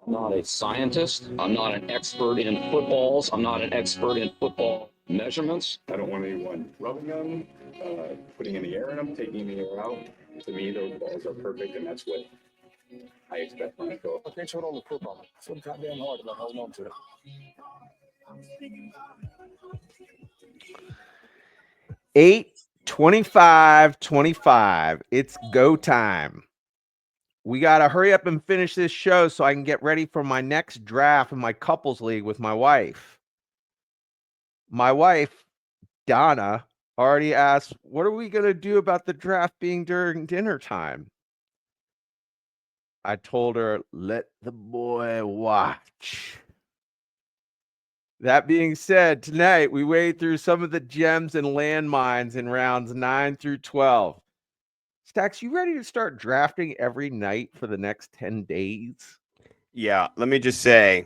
I'm not a scientist. I'm not an expert in footballs. I'm not an expert in football measurements. I don't want anyone rubbing them, putting any air in them, taking the air out. To me, those balls are perfect, and that's what I expect from a show. They showed all the football. So goddamn hard about holding on to it. 8:25. It's go time. We got to hurry up and finish this show so I can get ready for my next draft in my couples league with my wife. My wife, Donna, already asked, what are we going to do about the draft being during dinner time? I told her, let the boy watch. That being said, tonight we wade through some of the gems and landmines in rounds 9 through 12. Stacks, you ready to start drafting every night for the next 10 days? Yeah, let me just say.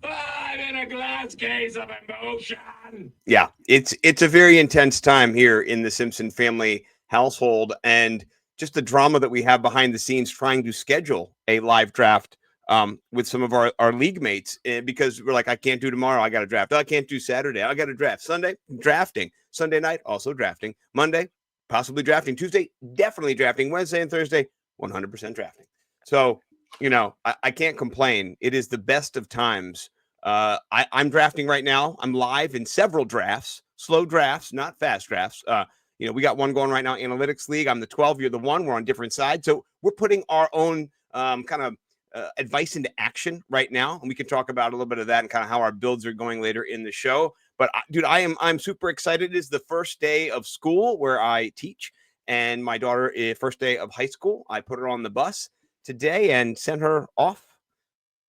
I'm in a glass case of emotion. Yeah, it's a very intense time here in the Simpson family household, and just the drama that we have behind the scenes trying to schedule a live draft with some of our league mates, because we're like, I can't do tomorrow. I got to draft. I can't do Saturday. I got to draft. Sunday, drafting. Sunday night, also drafting. Monday, possibly drafting. Tuesday, definitely drafting. Wednesday and Thursday, 100% drafting. So, I can't complain. It is the best of times. I'm drafting right now. I'm live in several drafts, slow drafts, not fast drafts. We got one going right now, Analytics League. I'm the 12, you're the 1. We're on different sides. So we're putting our own kind of advice into action right now. And we can talk about a little bit of that and kind of how our builds are going later in the show. But dude, I'm super excited. It is the first day of school where I teach, and my daughter is first day of high school. I put her on the bus today and sent her off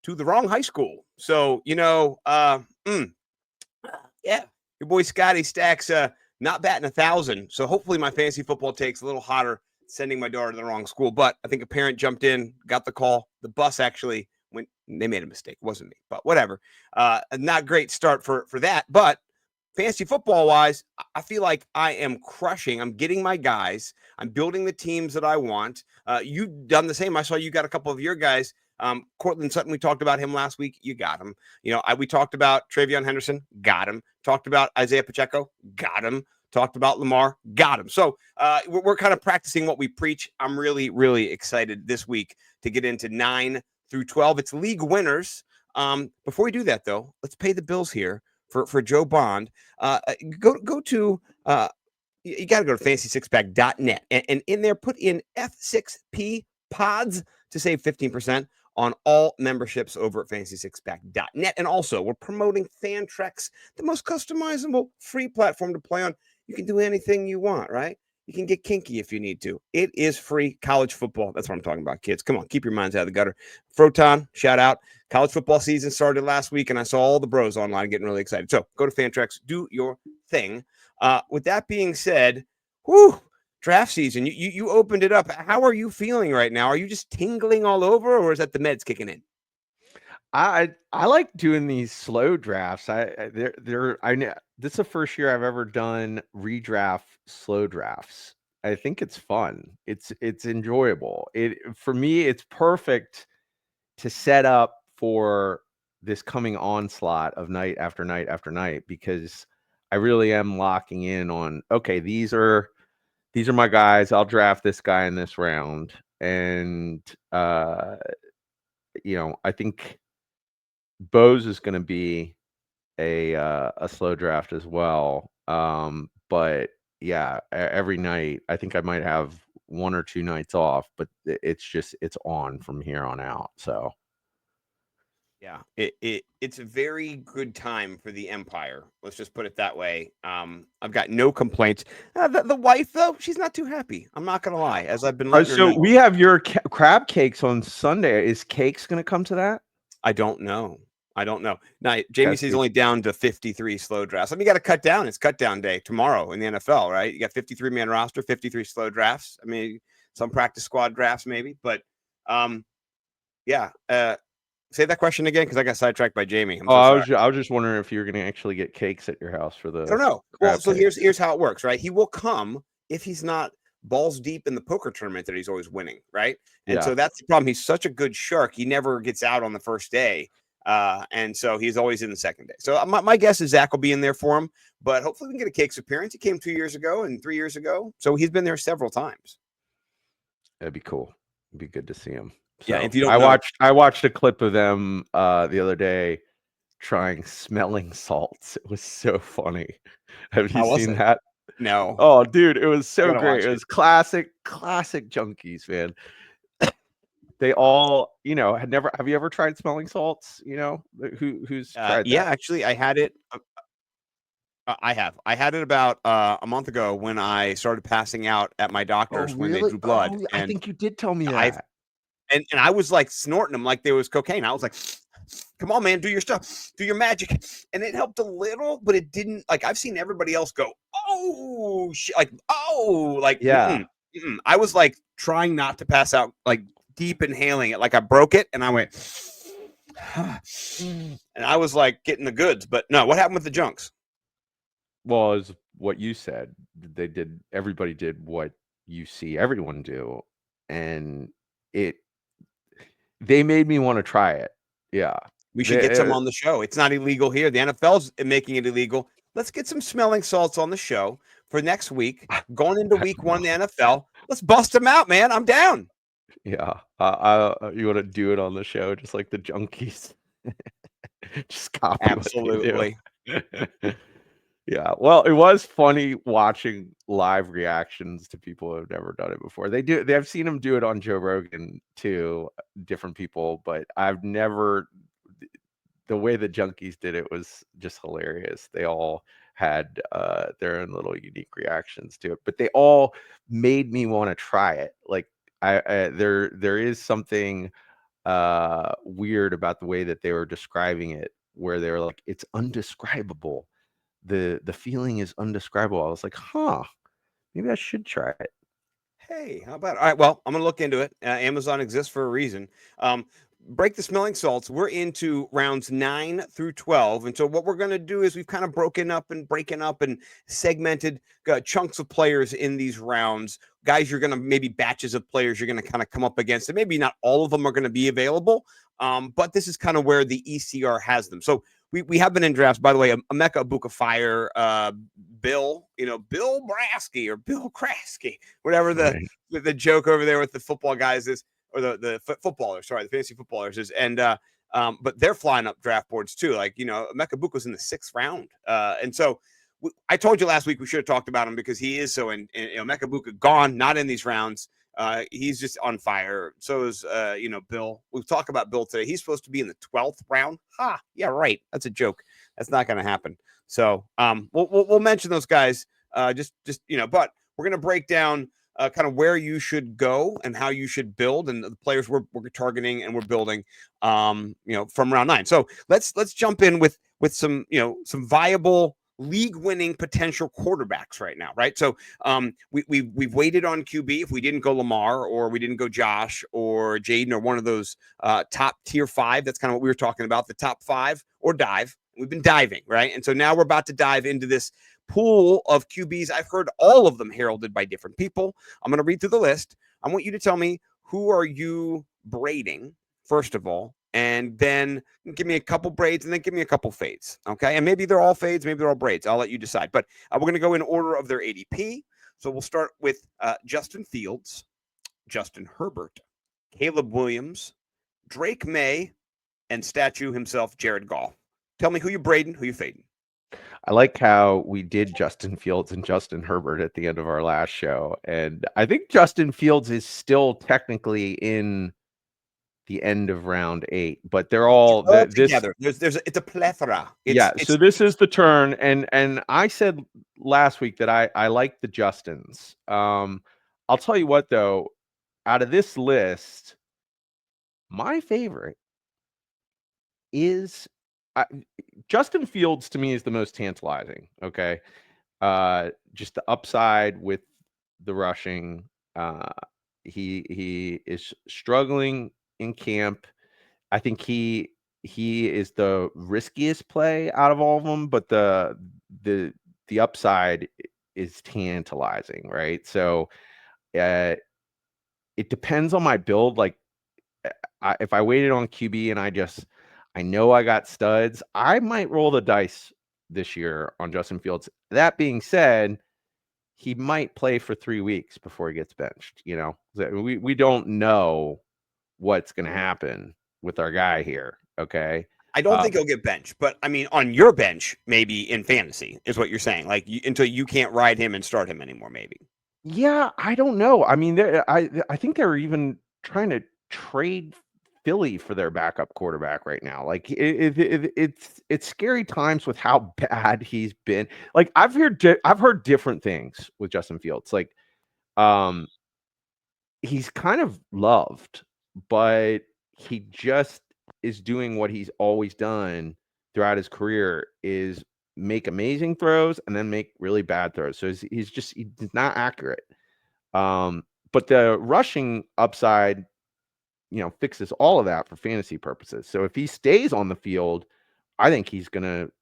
to the wrong high school. So, yeah, your boy Scotty Stacks not batting 1,000. So hopefully my fantasy football takes a little hotter sending my daughter to the wrong school. But I think a parent jumped in, got the call. The bus actually went. They made a mistake. It wasn't me, but whatever. Not great start for that. But fantasy football wise, I feel like I am crushing. I'm getting my guys. I'm building the teams that I want. You've done the same. I saw you got a couple of your guys. Cortland Sutton, we talked about him last week. You got him. We talked about Travion Henderson. Got him. Talked about Isaiah Pacheco. Got him. Talked about Lamar. Got him. So we're kind of practicing what we preach. I'm really, really excited this week to get into 9 through 12. It's league winners. Before we do that, though, let's pay the bills here for Joe Bond. Go to you got to go to fantasy6pack.net and in there put in F6P pods to save 15% on all memberships over at fantasy6pack.net. And also, we're promoting Fantrex, the most customizable free platform to play on. You can do anything you want, right? You can get kinky if you need to. It is free college football. That's what I'm talking about, kids. Come on, keep your minds out of the gutter. Froton, shout out. College football season started last week, and I saw all the bros online getting really excited. So go to Fantrex, do your thing. With that being said, draft season. You opened it up. How are you feeling right now? Are you just tingling all over, or is that the meds kicking in? I like doing these slow drafts. I know this is the first year I've ever done redraft slow drafts. I think it's fun. It's enjoyable. For me, it's perfect to set up for this coming onslaught of night after night after night, because I really am locking in on, okay, these are my guys. I'll draft this guy in this round. And I think Bose is going to be a slow draft as well. But yeah, every night I think I might have 1 or 2 nights off, but it's on from here on out. So yeah, it's a very good time for the Empire. Let's just put it that way. I've got no complaints. The wife, though, she's not too happy. I'm not gonna lie, as I've been letting her know. We have your crab cakes on Sunday. Is Cakes going to come to that? I don't know. Now, Jamie says only down to 53 slow drafts. I mean, you got to cut down. It's cut down day tomorrow in the NFL, right? You got 53-man roster, 53 slow drafts. I mean, some practice squad drafts maybe, but yeah. Say that question again, because I got sidetracked by Jamie. I was just wondering if you were going to actually get cakes at your house for the. I don't know. Well, so here's how it works, right? He will come if he's not balls deep in the poker tournament that he's always winning, right? And Yeah. so that's the problem. He's such a good shark. He never gets out on the first day. And so he's always in the second day. So my guess is Zach will be in there for him, but hopefully we can get a Cakes appearance. He came 2 years ago and 3 years ago. So he's been there several times. That'd be cool. It'd be good to see him. Yeah, So if you don't know, I watched a clip of them the other day trying smelling salts. It was so funny. Have you How was seen it? that? No. Oh, dude, it was I so gotta great. watch It it. was classic junkies, man. They all, have you ever tried smelling salts? Who's tried Yeah, that? actually, I had it. I have. I had it about a month ago when I started passing out at my doctor's when they drew blood. Oh, I And think you did tell me I've that. and I was like snorting them like there was cocaine. I was like, come on, man, do your stuff, do your magic. And it helped a little, but it didn't. Like, I've seen everybody else go, oh, shit, like, oh, like, Yeah. I was like trying not to pass out, like deep inhaling it. Like I broke it and I went, and I was like getting the goods. But no, what happened with the junks? Well, it's what you said. Everybody did what you see everyone do. And they made me want to try it. Yeah. We should get some on the show. It's not illegal here. The NFL's making it illegal. Let's get some smelling salts on the show for next week. Going into week 1 in the NFL. Let's bust them out, man. I'm down. Yeah. You want to do it on the show, just like the junkies. Just copy Absolutely. what they do. Yeah. Well, it was funny watching live reactions to people who have never done it before. I've seen them do it on Joe Rogan too, different people, but I've never. The way the junkies did it was just hilarious. They all had their own little unique reactions to it, but they all made me want to try it. Like there is something weird about the way that they were describing it, where they were like, it's undescribable. The feeling is undescribable. I was like, maybe I should try it. Hey, how about it? All right, well, I'm gonna look into it. Amazon exists for a reason. Break the smelling salts. We're into rounds 9 through 12, and so what we're gonna do is we've kind of breaking up and segmented chunks of players in these rounds. Guys, you're gonna maybe batches of players you're gonna kind of come up against, and maybe not all of them are gonna be available. But this is kind of where the ECR has them. So we have been in drafts, by the way. Emeka Buka-Fire, Bill, Bill Brasky or Bill Kraske, whatever the joke over there with the football guys is, or the footballers, sorry, the fantasy footballers is, and but they're flying up draft boards too. Like, Emeka Buka was in the 6th round, and so I told you last week we should have talked about him because he is so in Emeka Buka gone, not in these rounds. He's just on fire. So is Bill. We'll talk about Bill today. He's supposed to be in the 12th round. Yeah, right. That's a joke. That's not going to happen. So we'll mention those guys. But we're going to break down kind of where you should go and how you should build, and the players we're targeting and we're building. From round 9. So let's jump in with some some viable league-winning potential quarterbacks right now, right? So we've waited on QB. If we didn't go Lamar, or we didn't go Josh or Jayden, or one of those top tier 5, that's kind of what we were talking about, the top 5, or dive. We've been diving, right? And so now we're about to dive into this pool of QBs. I've heard all of them heralded by different people. I'm going to read through the list. I want you to tell me, who are you braiding, first of all, and then give me a couple braids, and then give me a couple fades, okay? And maybe they're all fades, maybe they're all braids. I'll let you decide. But we're going to go in order of their ADP. So we'll start with Justin Fields, Justin Herbert, Caleb Williams, Drake Maye, and statue himself, Jared Goff. Tell me who you braiding, who you fading. I like how we did Justin Fields and Justin Herbert at the end of our last show. And I think Justin Fields is still technically in the end of round 8, but they're all together. It's a plethora. So this is the turn. And I said last week that I like the Justins. I'll tell you what, though, out of this list, my favorite is Justin Fields. To me, is the most tantalizing. Okay. Just the upside with the rushing. He is struggling in camp. I think he is the riskiest play out of all of them, but the upside is tantalizing, right? So it depends on my build. Like, if I waited on QB and I know I got studs, I might roll the dice this year on Justin Fields. That being said, he might play for 3 weeks before he gets benched. We don't know what's going to happen with our guy here. Okay. I don't think he'll get benched, but I mean, on your bench, maybe in fantasy is what you're saying. Like until you can't ride him and start him anymore, maybe. Yeah, I don't know. I mean, I think they're even trying to trade Philly for their backup quarterback right now. Like it's scary times with how bad he's been. Like I've heard different things with Justin Fields. Like he's kind of loved, but he just is doing what he's always done throughout his career, is make amazing throws and then make really bad throws. So he's not accurate. But the rushing upside, fixes all of that for fantasy purposes. So if he stays on the field, I think he's going to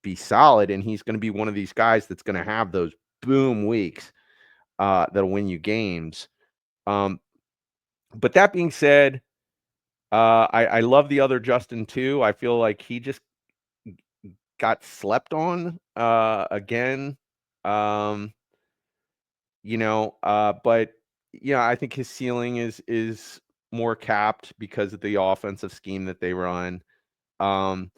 be solid, and he's going to be one of these guys that's going to have those boom weeks that'll win you games. But that being said, I love the other Justin too. I feel like he just got slept on again. But I think his ceiling is more capped because of the offensive scheme that they run. To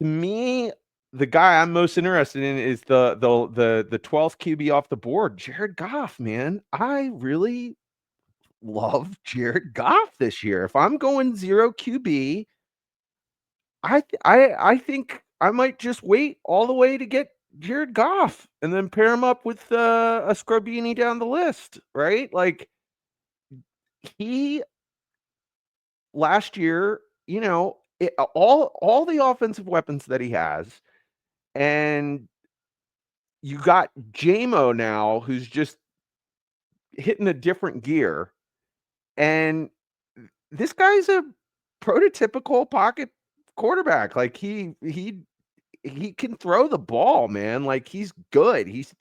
me, the guy I'm most interested in is the 12th QB off the board, Jared Goff. Man, I really love Jared Goff this year. If I'm going 0 QB, I think I might just wait all the way to get Jared Goff and then pair him up with a Scrubini down the list, right? Like he last year, all the offensive weapons that he has, and you got J-Mo now, who's just hitting a different gear, and this guy's a prototypical pocket quarterback. Like he can throw the ball, man. Like he's good. He's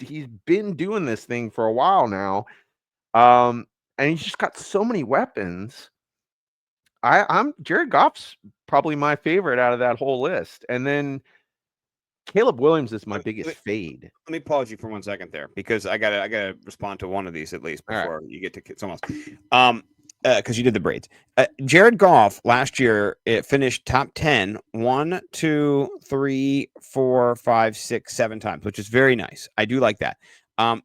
been doing this thing for a while now. And he's just got so many weapons. I'm Jared Goff's probably my favorite out of that whole list. And then Caleb Williams is my biggest fade. Let me pause you for 1 second there, because I gotta respond to one of these at least before you get to someone else. Because you did the braids. Jared Goff last year, it finished top 10 1, 2, 3, 4, 5, 6, 7 times, which is very nice. I do like that.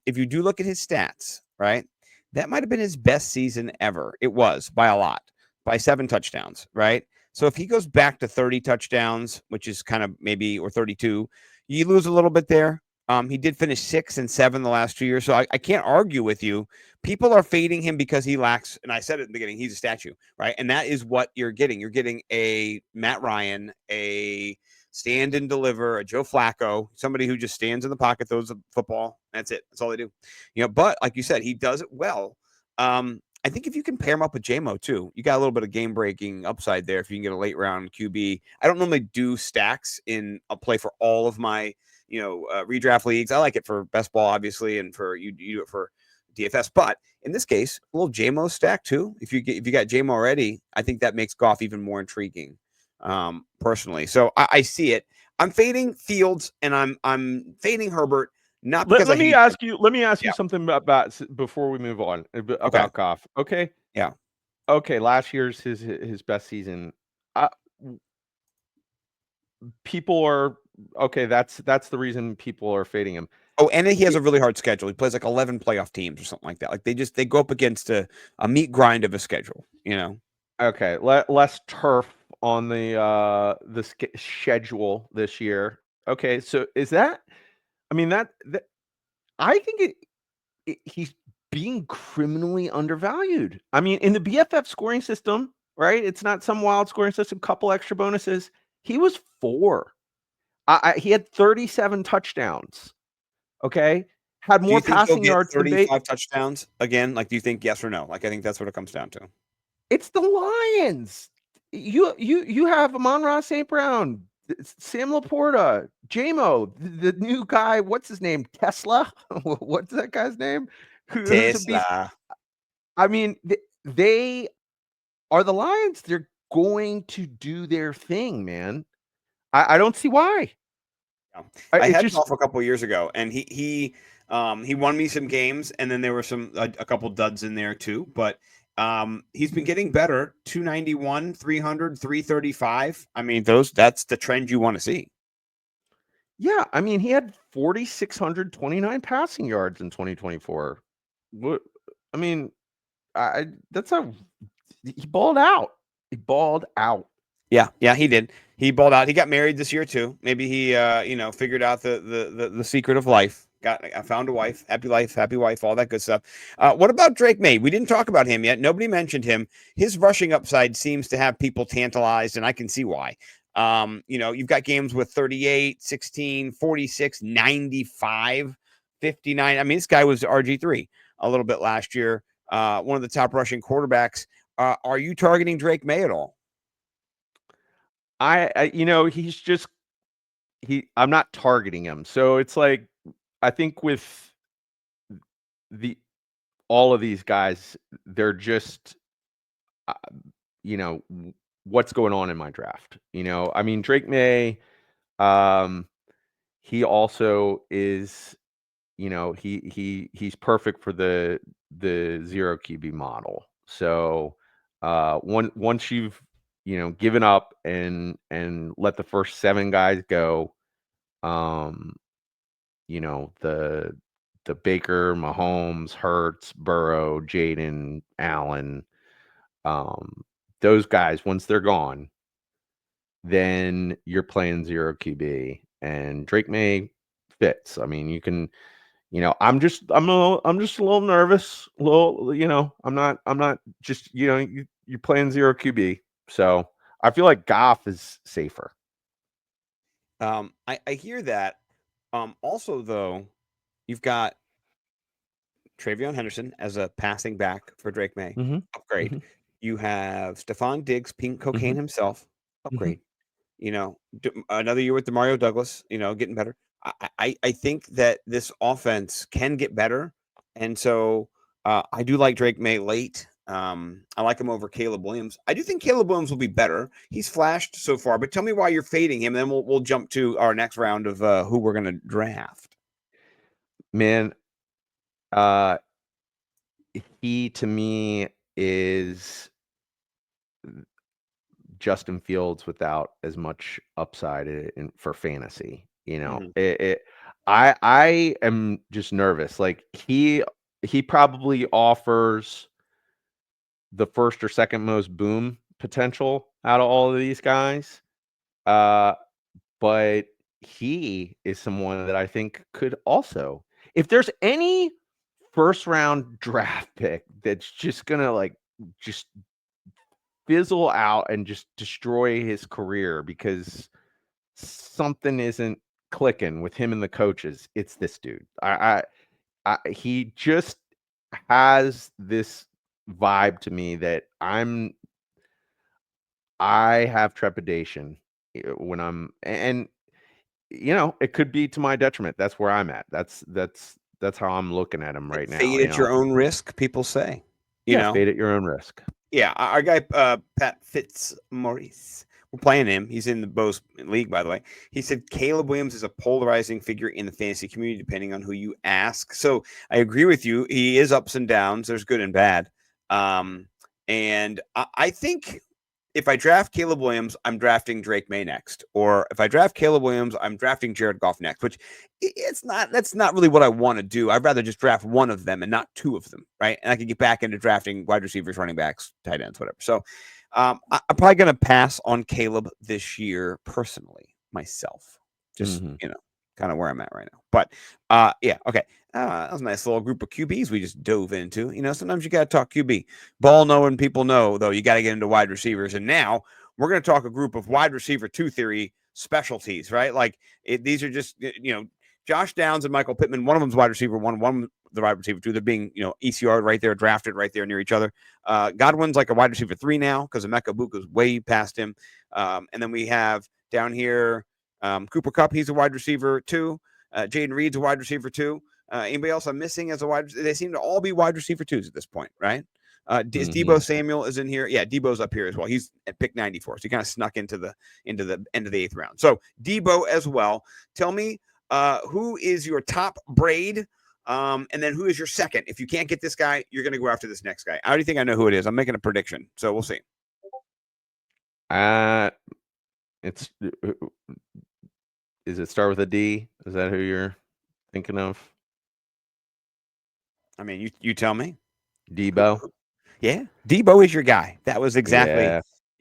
If you do look at his stats, right, that might have been his best season ever. It was by a lot, by 7 touchdowns, right? So if he goes back to 30 touchdowns, which is kind of maybe, or 32, you lose a little bit there. He did finish 6 and 7 the last 2 years. So I can't argue with you. People are fading him because he lacks, and I said it in the beginning, he's a statue, right? And that is what you're getting. You're getting a Matt Ryan, a stand and deliver, a Joe Flacco, somebody who just stands in the pocket, throws the football. That's it. That's all they do. But like you said, he does it well. I think if you can pair him up with J-Mo too, you got a little bit of game-breaking upside there if you can get a late-round QB. I don't normally do stacks in a play for all of my redraft leagues. I like it for best ball, obviously, and for you do it for DFS. But in this case, a little J-Mo stack too. If you got J-Mo already, I think that makes Goff even more intriguing, personally. So I see it. I'm fading Fields and I'm fading Herbert. Not because let me ask you something about before we move on about Goff. Okay. Yeah. Okay. Last year's his best season. People are okay. That's the reason people are fading him. Oh, and he has a really hard schedule. He plays like 11 playoff teams or something like that. Like they go up against a meat grind of a schedule. Okay. Less turf on the schedule this year. Okay. So is that? I mean that I think he's being criminally undervalued. I mean, in the BFF scoring system, right? It's not some wild scoring system, couple extra bonuses. He was 4. He had 37 touchdowns. Okay. Had more passing yards than 35 touchdowns again. Like, do you think yes or no? Like, I think that's what it comes down to. It's the Lions. You have Amon-Ra St. Brown, Sam Laporta, J-Mo, the new guy. What's his name? Tesla. What's that guy's name? who's a beast. Tesla. I mean, they are the Lions. They're going to do their thing, man. I don't see why. I It's had just Goff a couple years ago, and he won me some games, and then there were a couple duds in there too. But he's been getting better. 291, 300, 335. I mean, that's the trend you want to see. yeah. I mean, he had 4,629 passing yards in 2024. What? I mean, he balled out. He balled out. Yeah, he did. He balled out. He got married this year too. Maybe he figured out the secret of life. I found a wife, happy life, happy wife, all that good stuff. What about Drake Maye? We didn't talk about him yet. Nobody mentioned him. His rushing upside seems to have people tantalized, and I can see why. You've got games with 38, 16, 46, 95, 59. I mean, this guy was RG3 a little bit last year. One of the top rushing quarterbacks. Are you targeting Drake Maye at all? I'm not targeting him. So it's like, I think with all of these guys, they're just, what's going on in my draft. I mean, Drake Maye, he also is, he's perfect for the zero QB model. So once you've given up and let the first 7 guys go, the Baker, Mahomes, Hurts, Burrow, Jayden, Allen, those guys, once they're gone, then you're playing zero QB, and Drake Maye fits. I mean, you can, I'm just a little nervous. A little, I'm not just, you're playing zero QB. So I feel like Goff is safer. I hear that. Also, though, you've got Travion Henderson as a passing back for Drake Maye. Mm-hmm. Upgrade. Mm-hmm. You have Stefon Diggs, pink cocaine himself. Upgrade. Another year with Demario Douglas, getting better. I think that this offense can get better. And so I do like Drake Maye late. I like him over Caleb Williams. I do think Caleb Williams will be better. He's flashed so far, but tell me why you're fading him. And then we'll jump to our next round of who we're going to draft. Man, he to me is Justin Fields without as much upside for fantasy. I am just nervous. Like he probably offers the first or second most boom potential out of all of these guys. But he is someone that I think could also, if there's any first round draft pick that's just gonna just fizzle out and just destroy his career because something isn't clicking with him and the coaches, it's this dude. He just has this vibe to me that I have trepidation when and it could be to my detriment. That's where I'm at. That's how I'm looking at him right now. Fade at your own risk, people say. Fade at your own risk. Yeah, our guy Pat Fitzmaurice, we're playing him. He's in the Bose League, by the way. He said Caleb Williams is a polarizing figure in the fantasy community, depending on who you ask. So I agree with you. He is ups and downs. There's good and bad. And I think if I draft Caleb Williams, I'm drafting Drake Maye next. Or if I draft Caleb Williams, I'm drafting Jared Goff next, which that's not really what I want to do. I'd rather just draft one of them and not 2 of them, right? And I could get back into drafting wide receivers, running backs, tight ends, whatever. So I'm probably going to pass on Caleb this year personally, myself. Just, kind of where I'm at right now. But okay. That was a nice little group of QBs we just dove into. Sometimes you got to talk QB. Ball knowing people know, though, you got to get into wide receivers. And now we're going to talk a group of wide receiver 2 theory specialties, right? Like these are just, Josh Downs and Michael Pittman. One of them's wide receiver 1, the wide receiver 2. They're being, ECR right there, drafted right there near each other. Godwin's like a wide receiver 3 now because Emeka Buka's way past him. And then we have down here Cooper Kupp. He's a wide receiver 2. Jayden Reed's a wide receiver 2. Anybody else I'm missing as a wide? They seem to all be wide receiver 2s at this point, right? Is Mhm. Deebo Samuel is in here? Yeah, Deebo's up here as well. He's at pick 94, so he kind of snuck into the end of the 8th round. So Deebo as well. Tell me, who is your top braid, and then who is your second? If you can't get this guy, you're going to go after this next guy. I already think I know who it is. I'm making a prediction, so we'll see. It's is it start with a D? Is that who you're thinking of? I mean, you tell me. Deebo. Yeah, Deebo is your guy. That was exactly. Yeah.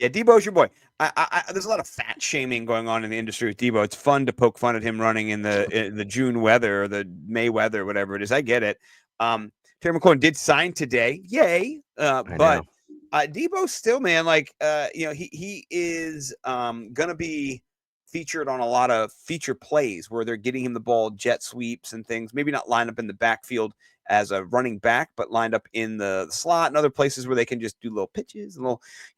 Deebo's your boy. There's a lot of fat shaming going on in the industry with Deebo. It's fun to poke fun at him running in the June weather or the May weather, whatever it is. I get it. Terry McLaurin did sign today. Yay. But Deebo still, man, like, he is going to be featured on a lot of feature plays where they're getting him the ball, jet sweeps and things, maybe not lined up in the backfield as a running back, but lined up in the slot and other places where they can just do little pitches and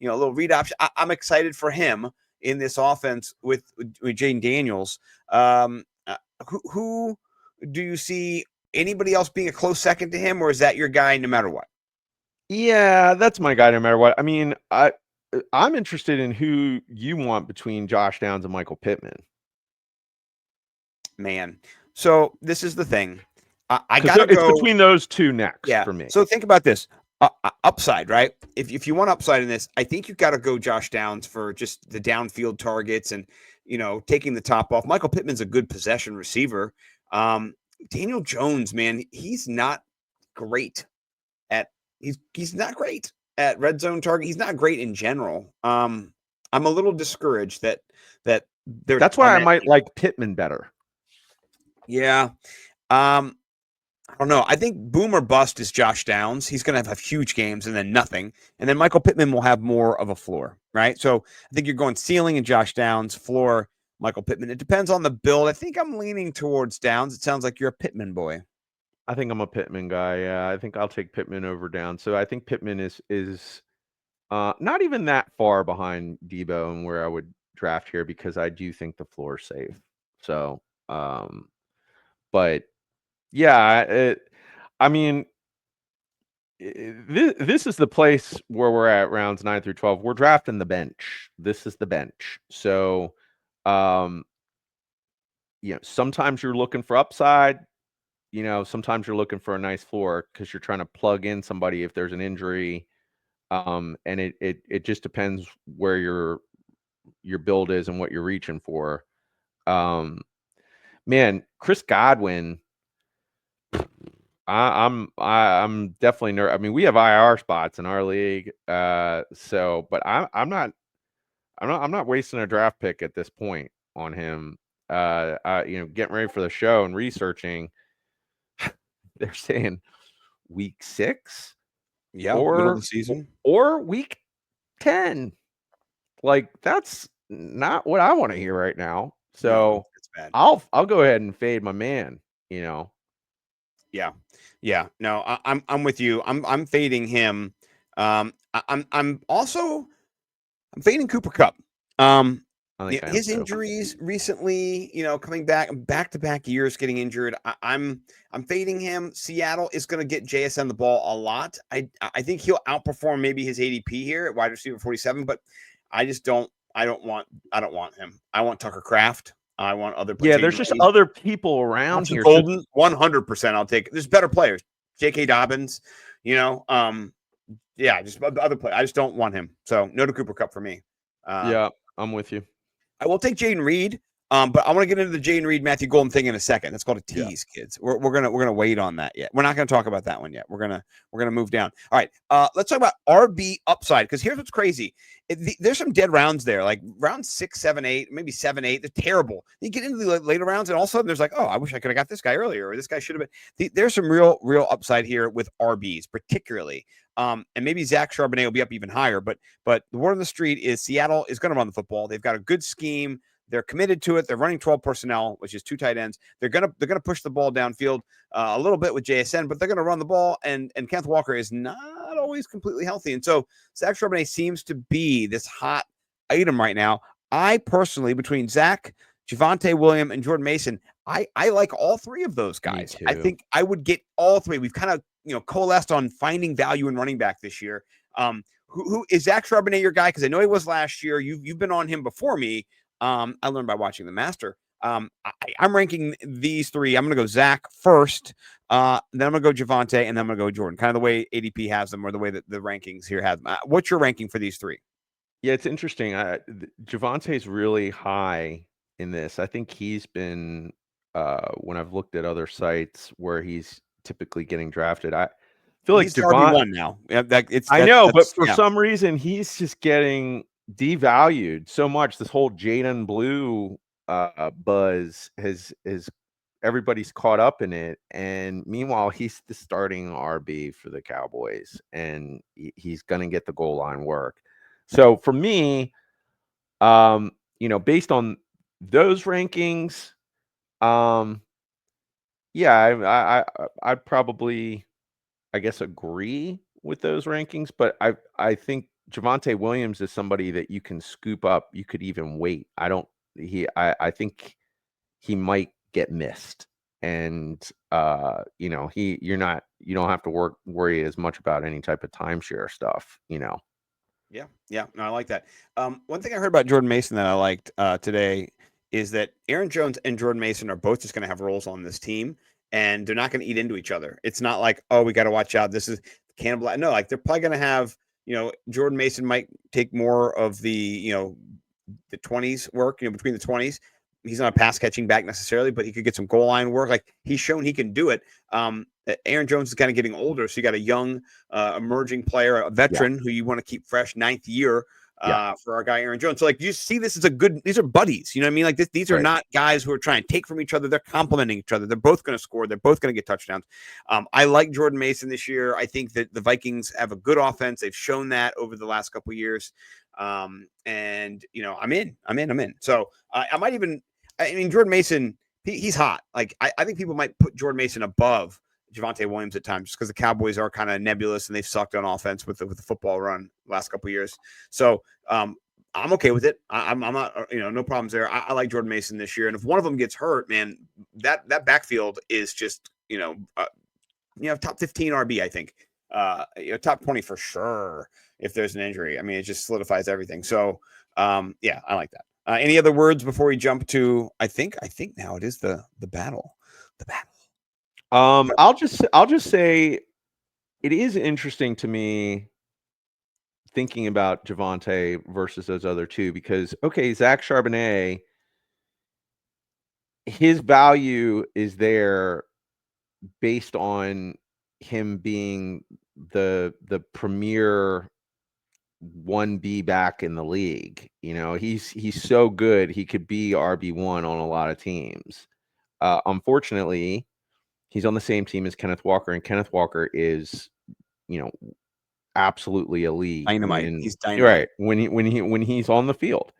little read option. I'm excited for him in this offense with Jayden Daniels. Who do you see anybody else being a close second to him, or is that your guy no matter what? Yeah, that's my guy no matter what. I mean, I'm interested in who you want between Josh Downs and Michael Pittman. Man, so this is the thing. I gotta it's go between those two next for me. So think about this. Upside, right? If you want upside in this, I think you've got to go Josh Downs for just the downfield targets and taking the top off. Michael Pittman's a good possession receiver. Daniel Jones, man, he's not great at he's not great at red zone target. He's not great in general. I'm a little discouraged that that's why I might like Pittman better. Yeah. I don't know. I think boom or bust is Josh Downs. He's going to have huge games and then nothing. And then Michael Pittman will have more of a floor, right? So I think you're going ceiling and Josh Downs, floor, Michael Pittman. It depends on the build. I think I'm leaning towards Downs. It sounds like you're a Pittman boy. I think I'm a Pittman guy. Yeah, I think I'll take Pittman over Downs. So I think Pittman is not even that far behind Deebo and where I would draft here because I do think the floor is safe. So, but yeah, I mean, this is the place where we're at rounds 9 through 12. We're drafting the bench. This is the bench. So, sometimes you're looking for upside. Sometimes you're looking for a nice floor because you're trying to plug in somebody if there's an injury. And it just depends where your build is and what you're reaching for. Man, Chris Godwin. I'm definitely nervous. I mean, we have IR spots in our league, but I'm not wasting a draft pick at this point on him. Getting ready for the show and researching, they're saying week 6, or middle of the season, or week 10. Like that's not what I want to hear right now. So I'll go ahead and fade my man. Yeah. No, I'm with you. I'm fading him. I'm fading Cooper Kupp. His injuries recently, coming back to back years, getting injured. I'm fading him. Seattle is going to get JSN the ball a lot. I think he'll outperform maybe his ADP here at wide receiver 47, but I don't want him. I want Tucker Kraft. I want other players. Yeah, there's just other people around here. Golden, 100%. I'll take it. There's better players. J.K. Dobbins, just other players. I just don't want him. So no to Cooper Kupp for me. Yeah, I'm with you. I will take Jayden Reed. But I want to get into the Jayden Reed, Matthew Golden thing in a second. That's called a tease, kids. We're gonna wait on that yet. We're not gonna talk about that one yet. We're gonna move down. All right. Let's talk about RB upside, because here's what's crazy. There's some dead rounds there, like round 6, 7, 8, maybe 7, 8. They're terrible. You get into the later rounds, and all of a sudden there's like, oh, I wish I could have got this guy earlier, or this guy should have been. There's some real upside here with RBs, particularly. And maybe Zach Charbonnet will be up even higher. But the word on the street is Seattle is going to run the football. They've got a good scheme. They're committed to it. They're running 12 personnel, which is 2 tight ends. They're gonna push the ball downfield a little bit with JSN, but they're gonna run the ball. And Kenneth Walker is not always completely healthy, and so Zach Charbonnet seems to be this hot item right now. I personally, between Zach, Javonte Williams, and Jordan Mason, I like all three of those Me guys. I too. think I would get all three. We've kind of coalesced on finding value in running back this year. Who is Zach Charbonnet your guy? Because I know he was last year. You've been on him before me. I learned by watching The Master. I'm ranking these three. I'm going to go Zach first, then I'm going to go Javonte, and then I'm going to go Jordan. Kind of the way ADP has them, or the way that the rankings here have them. What's your ranking for these three? Yeah, it's interesting. Javonte's really high in this. I think he's been when I've looked at other sites where he's typically getting drafted. I feel like He's RB1 now. Yeah, I know, but for some reason he's just getting devalued so much. This whole Jayden Blue buzz has everybody's caught up in it, and meanwhile he's the starting RB for the Cowboys, and he's going to get the goal line work. So for me, based on those rankings, yeah, I'd probably, I guess, agree with those rankings, but I think Javonte Williams is somebody that you can scoop up. You could even wait. I think he might get missed, and you don't have to worry as much about any type of timeshare stuff. Yeah, no, I like that. One thing I heard about Jordan Mason that I liked today is that Aaron Jones and Jordan Mason are both just going to have roles on this team, and they're not going to eat into each other. It's not like, oh, we got to watch out. This is cannibal. No, like they're probably going to have, Jordan Mason might take more of the 20s work, between the 20s. He's not a pass catching back necessarily, but he could get some goal line work. Like he's shown he can do it. Aaron Jones is kind of getting older, so you got a young, emerging player, a veteran who you want to keep fresh, 9th year for our guy Aaron Jones. So like you see, this is these are buddies. You know what I mean? Like these are not guys who are trying to take from each other. They're complementing each other. They're both going to score. They're both going to get touchdowns. I like Jordan Mason this year. I think that the Vikings have a good offense. They've shown that over the last couple of years. I'm in. So I might even. I mean, Jordan Mason, he's hot. Like I think people might put Jordan Mason above Javonte Williams at times, just because the Cowboys are kind of nebulous and they've sucked on offense with the football run last couple of years. So I'm okay with it. I'm not, no problems there. I like Jordan Mason this year, and if one of them gets hurt, man, that backfield is just top 15 RB. I think top 20 for sure if there's an injury. I mean, it just solidifies everything. So I like that. Any other words before we jump to? I think now it is the battle. The battle. I'll just say it is interesting to me thinking about Javonte versus those other two, because Zach Charbonnet, his value is there based on him being the premier 1B back in the league. He's so good, he could be RB1 on a lot of teams. Unfortunately, he's on the same team as Kenneth Walker, and Kenneth Walker is, absolutely elite. Dynamite. He's dynamite. Right. When he's on the field.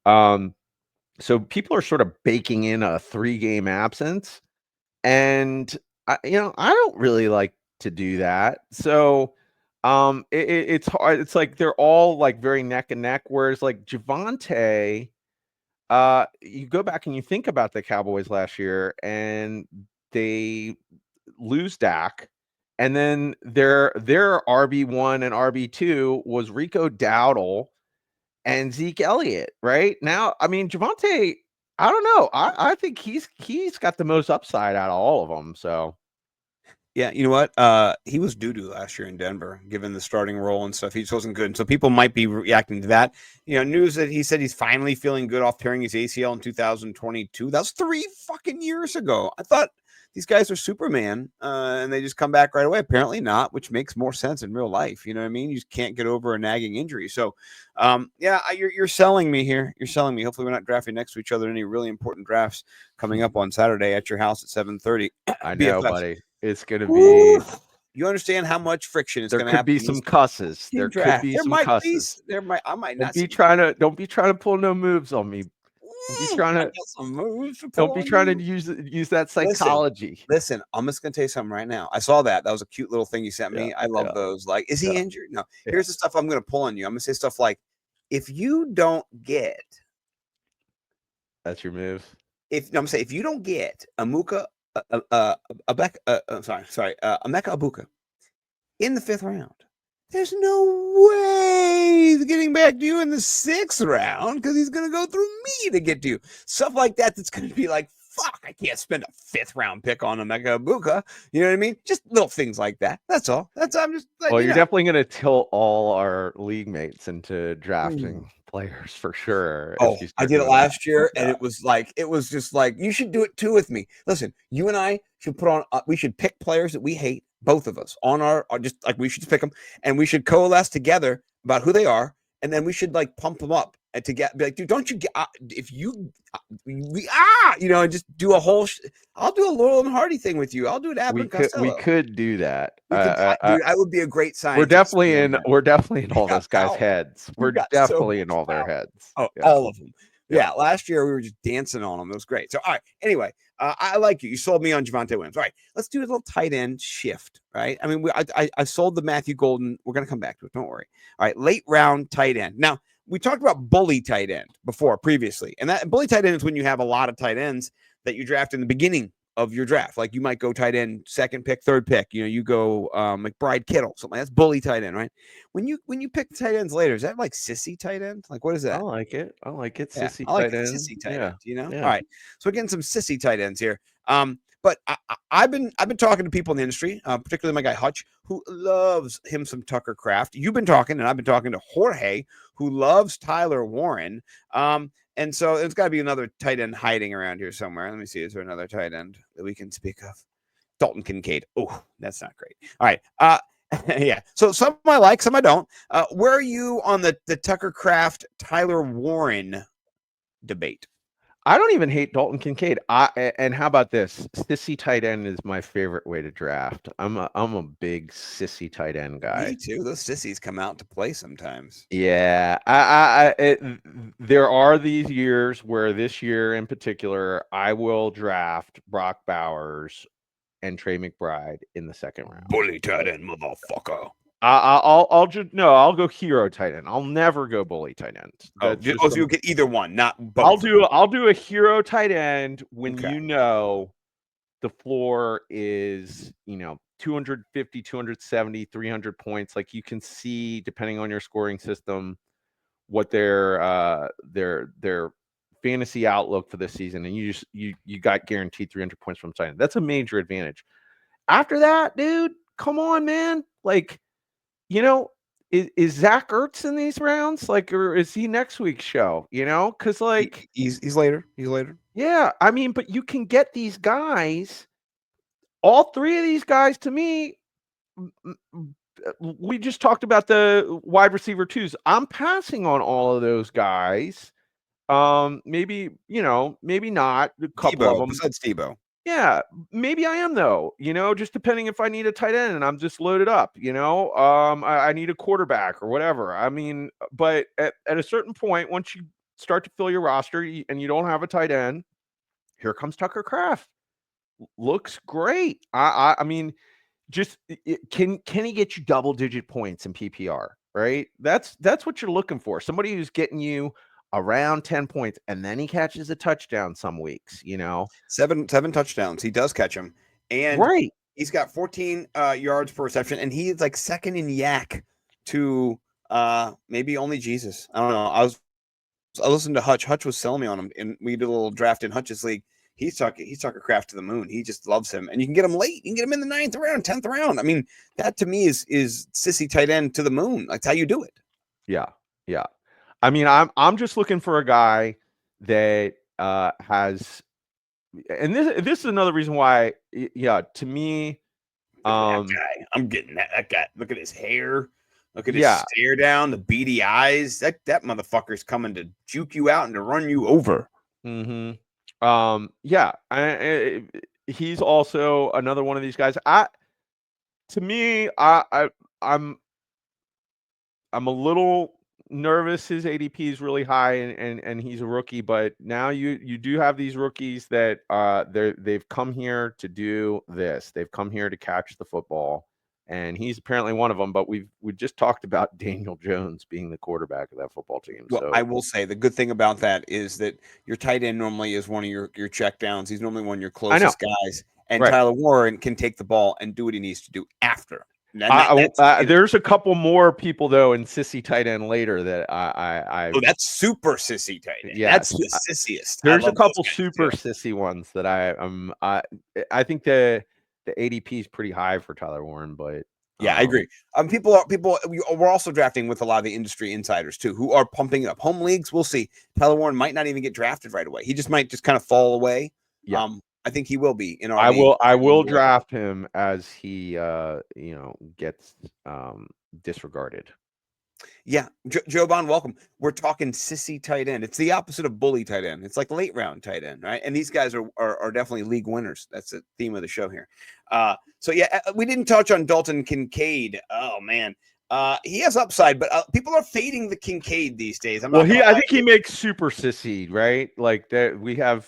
So people are sort of baking in a 3-game absence, and I don't really like to do that. So it's hard. It's like they're all like very neck and neck. Whereas like Javonte, you go back and you think about the Cowboys last year, and they lose Dak, and then their RB1 and RB2 was Rico Dowdle and Zeke Elliott. Right now, I mean, Javonte, I don't know. I think he's got the most upside out of all of them. So. Yeah, you know what? He was doo-doo last year in Denver, given the starting role and stuff. He just wasn't good. And so people might be reacting to that. News that he said he's finally feeling good off tearing his ACL in 2022. That was 3 fucking years ago. I thought these guys are Superman, and they just come back right away. Apparently not, which makes more sense in real life. You know what I mean? You just can't get over a nagging injury. So, you're selling me here. You're selling me. Hopefully we're not drafting next to each other in any really important drafts coming up on Saturday at your house at 7:30. I know, buddy. It's going to be. Ooh, you understand how much friction is going to happen. There could be some cusses. There could be some cusses. I might not. Don't be trying to pull no moves on me. Don't be trying to use that psychology. Listen, I'm just going to tell you something right now. I saw that. That was a cute little thing you sent me. I love those. Like, is he injured? No. Here's the stuff I'm going to pull on you. I'm going to say stuff like, if you don't get. That's your move. if you don't get Emeka Ibuka in the 5th round, there's no way he's getting back to you in the 6th round because he's going to go through me to get to you. Stuff like that that's going to be like, fuck, I can't spend a 5th round pick on Emeka Ibuka. You know what I mean? Just little things like that. That's all. I'm just like, Well, you're definitely going to tilt all our league mates into drafting players for sure. Oh, if you I start did it doing last that. year, and it was just like, you should do it too with me. Listen, you and I should put on, we should pick players that we hate, both of us, on our just like, we should pick them, and we should coalesce together about who they are, and then we should like pump them up and to be like, dude, don't you get if you and just do a whole. I'll do a Laurel and Hardy thing with you. I'll do it. We Costello. could do that. Dude, I would be a great sign. We're definitely in all those guys' heads. We're definitely in all their heads. Oh, yeah. All of them. Yeah. Last year we were just dancing on them. It was great. So, all right. Anyway, I like you. You sold me on Javonte Williams. All right. Let's do a little tight end shift. Right. I mean, I sold the Matthew Golden. We're going to come back to it. Don't worry. All right. Late round tight end. Now, we talked about bully tight end previously. And that bully tight end is when you have a lot of tight ends that you draft in the beginning of your draft. Like you might go tight end, 2nd pick, 3rd pick. You go McBride Kittle, something that's bully tight end, right? When you pick tight ends later, is that like sissy tight end? Like what is that? I like it. Sissy I like tight end. Sissy tight end. Yeah. All right. So we're getting some sissy tight ends here. But I've been talking to people in the industry, particularly my guy Hutch, who loves him some Tucker Kraft. You've been talking, and I've been talking to Jorge, who loves Tyler Warren. And so there's got to be another tight end hiding around here somewhere. Let me see. Is there another tight end that we can speak of? Dalton Kincaid. Oh, that's not great. All right. Yeah. So some I like, some I don't. Where are you on the Tucker Kraft, Tyler Warren debate? I don't even hate Dalton Kincaid. And how about this? Sissy tight end is my favorite way to draft. I'm a big sissy tight end guy. Me too. Those sissies come out to play sometimes. Yeah. There are these years where this year in particular, I will draft Brock Bowers and Trey McBride in the 2nd round. Bully tight end, motherfucker. I'll go hero tight end. I'll never go bully tight end. So you'll get either one, not both. I'll do a hero tight end when the floor is 250, 270, 300 points. Like you can see, depending on your scoring system, what their fantasy outlook for this season, and you got guaranteed 300 points from tight end. That's a major advantage. After that, dude, come on, man. Like, is Zach Ertz in these rounds? Like, or is he next week's show? Because like he's later. He's later. Yeah, I mean, but you can get these guys. All 3 of these guys, to me, we just talked about the wide receiver 2s. I'm passing on all of those guys. Maybe not. A couple of them besides Deebo. Yeah, maybe I am though, just depending if I need a tight end and I'm just loaded up, I need a quarterback or whatever. I mean, but at a certain point, once you start to fill your roster and you don't have a tight end, here comes Tucker Kraft. Looks great. I mean, just can he get you double-digit points in PPR, right? That's what you're looking for. Somebody who's getting you around 10 points, and then he catches a touchdown some weeks, 7 touchdowns. He does catch them. And right. He's got 14 yards per reception, and he's like 2nd in yak to maybe only Jesus. I don't know. I listened to Hutch. Hutch was selling me on him, and we did a little draft in Hutch's league. He's Tucker Kraft to the moon. He just loves him, and you can get him late. You can get him in the 9th round, 10th round. I mean, that to me is sissy tight end to the moon. That's how you do it. Yeah. I mean, I'm just looking for a guy that has, and this is another reason why, to me, that guy. I'm getting that guy. Look at his hair. Look at his stare down, the beady eyes. That motherfucker's coming to juke you out and to run you over. Mm-hmm. He's also another one of these guys. I'm a little nervous. His ADP is really high and he's a rookie, but now you do have these rookies that they've come here to do this. They've come here to catch the football, and he's apparently one of them. But we just talked about Daniel Jones being the quarterback of that football team. Well, So I will say the good thing about that is that your tight end normally is one of your check downs. He's normally one of your closest guys, and Right. Tyler Warren can take the ball and do what he needs to do after. And there's a couple more people though in sissy tight end later that I oh, that's super sissy tight end. Yes. That's the sissiest. There's a couple super sissy ones that I think the ADP is pretty high for Tyler Warren, but yeah, I agree. We're also drafting with a lot of the industry insiders too, who are pumping up home leagues. We'll see. Tyler Warren might not even get drafted right away. He just might kind of fall away. Yeah. I think he will be in our. I will draft him as he gets disregarded. Yeah, Joe Bond, welcome. We're talking sissy tight end. It's the opposite of bully tight end. It's like late round tight end, right? And these guys are definitely league winners. That's the theme of the show here. So yeah, we didn't touch on Dalton Kincaid. Oh man, he has upside, but people are fading the Kincaid these days. I think he makes super sissy, right? Like that. We have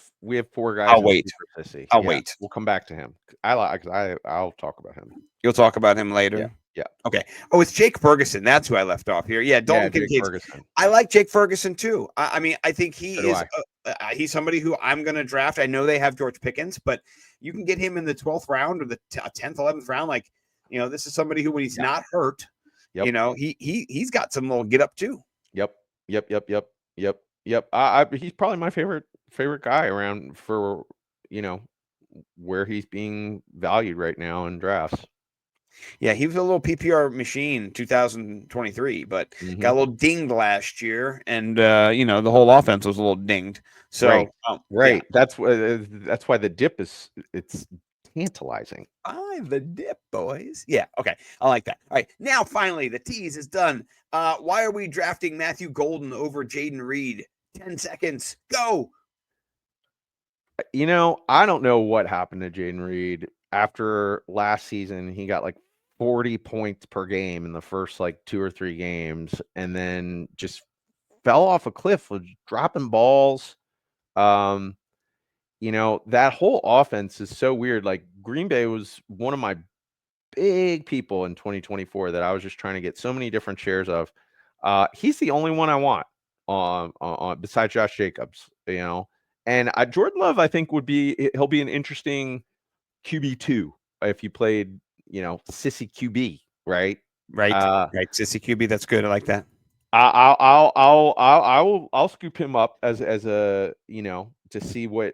4 guys. I'll wait. Super sissy. I'll wait. We'll come back to him. I'll talk about him. You'll talk about him later. Yeah. Okay. Oh, it's Jake Ferguson. That's who I left off here. Yeah, Dalton Kincaid. I like Jake Ferguson too. I mean, I think he's somebody who I'm going to draft. I know they have George Pickens, but you can get him in the 12th round or the 10th, 11th round. Like, this is somebody who, when he's not hurt, he's got some little get up too. Yep. He's probably my favorite guy around for where he's being valued right now in drafts. Yeah, he was a little PPR machine 2023, but got a little dinged last year, and the whole offense was a little dinged. So right. Yeah. That's why the dip it's tantalizing. The dip, boys. Yeah, okay. I like that. All right. Now finally the tease is done. Why are we drafting Matthew Golden over Jayden Reed? 10 seconds. Go. I don't know what happened to Jayden Reed. After last season, he got like 40 points per game in the first like 2 or 3 games, and then just fell off a cliff, was dropping balls. That whole offense is so weird. Like Green Bay was one of my big people in 2024 that I was just trying to get so many different shares of. He's the only one I want on besides Josh Jacobs, and Jordan Love, I think he'll be an interesting QB2 if you played, sissy QB, right? Right. Sissy QB. That's good. I like that. I'll scoop him up as a, to see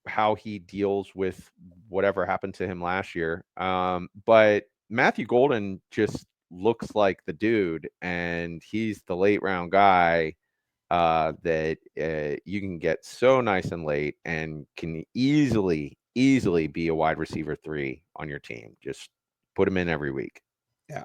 how he deals with whatever happened to him last year. But Matthew Golden just looks like the dude, and he's the late round guy that you can get so nice and late and can easily be a wide receiver 3 on your team. Just put him in every week. Yeah.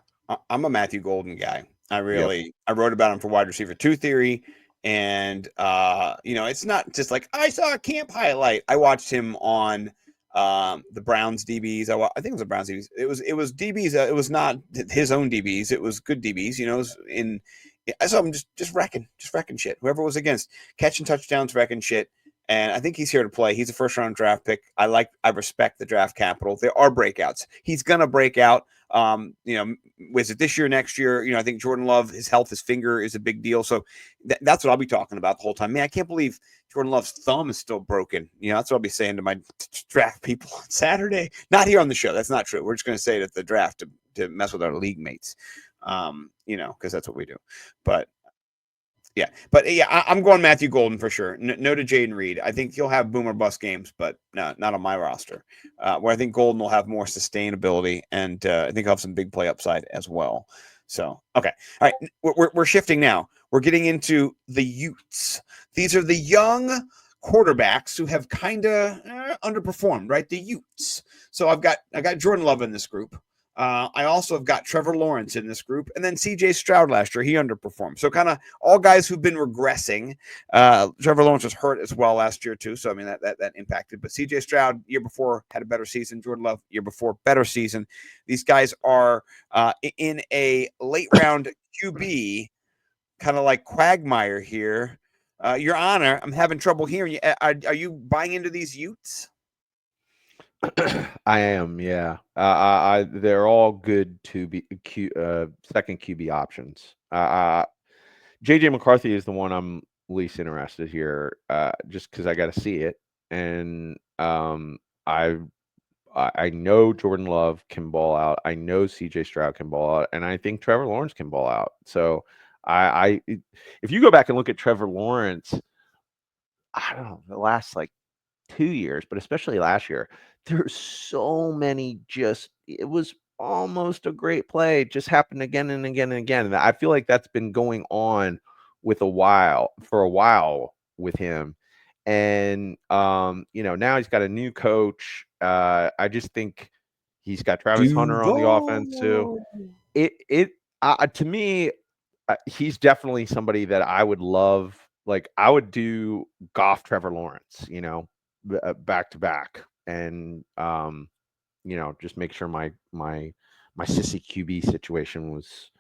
I'm a Matthew Golden guy. I wrote about him for Wide Receiver 2 Theory. And, it's not just like I saw a camp highlight. I watched him on the Browns DBs. I think it was the Browns DBs. It was DBs. It was not his own DBs. It was good DBs, I saw him just wrecking shit. Whoever was against, catching touchdowns, wrecking shit. And I think he's here to play. He's a first-round draft pick. I respect the draft capital. There are breakouts. He's gonna break out. Was it this year, next year? I think Jordan Love, his health, his finger is a big deal. So that's what I'll be talking about the whole time. Man, I can't believe Jordan Love's thumb is still broken. That's what I'll be saying to my draft people on Saturday. Not here on the show. That's not true. We're just gonna say it at the draft to mess with our league mates. Because that's what we do. But I'm going Matthew Golden for sure. No to Jayden Reed. I think he'll have boom or bust games, but no, not on my roster. Where I think Golden will have more sustainability, and I think he'll have some big play upside as well. So, okay. All right. We're shifting now. We're getting into the Yuts. These are the young quarterbacks who have kind of underperformed, right? The Yuts. So I got Jordan Love in this group. I also have got Trevor Lawrence in this group, and then CJ Stroud last year. He underperformed. So kind of all guys who've been regressing. Trevor Lawrence was hurt as well last year too. So I mean that impacted. But CJ Stroud year before had a better season. Jordan Love year before better season. These guys are in a late round QB, kind of like quagmire here. Your Honor, I'm having trouble hearing you. Are you buying into these Utes? I am, yeah. They're all good to be second QB options. JJ McCarthy is the one I'm least interested here, just because I got to see it, and I know Jordan Love can ball out. I know CJ Stroud can ball out, and I think Trevor Lawrence can ball out. So if you go back and look at Trevor Lawrence, I don't know, the last like 2 years, but especially last year, there's so many it was almost a great play, just happened again and again and again. And I feel like that's been going on for a while with him. And now he's got a new coach. I just think he's got Travis Hunter on the offense too. Duval. To me, he's definitely somebody that I would love. Like I would do Goff, Trevor Lawrence, back to back, and just make sure my sissy QB situation was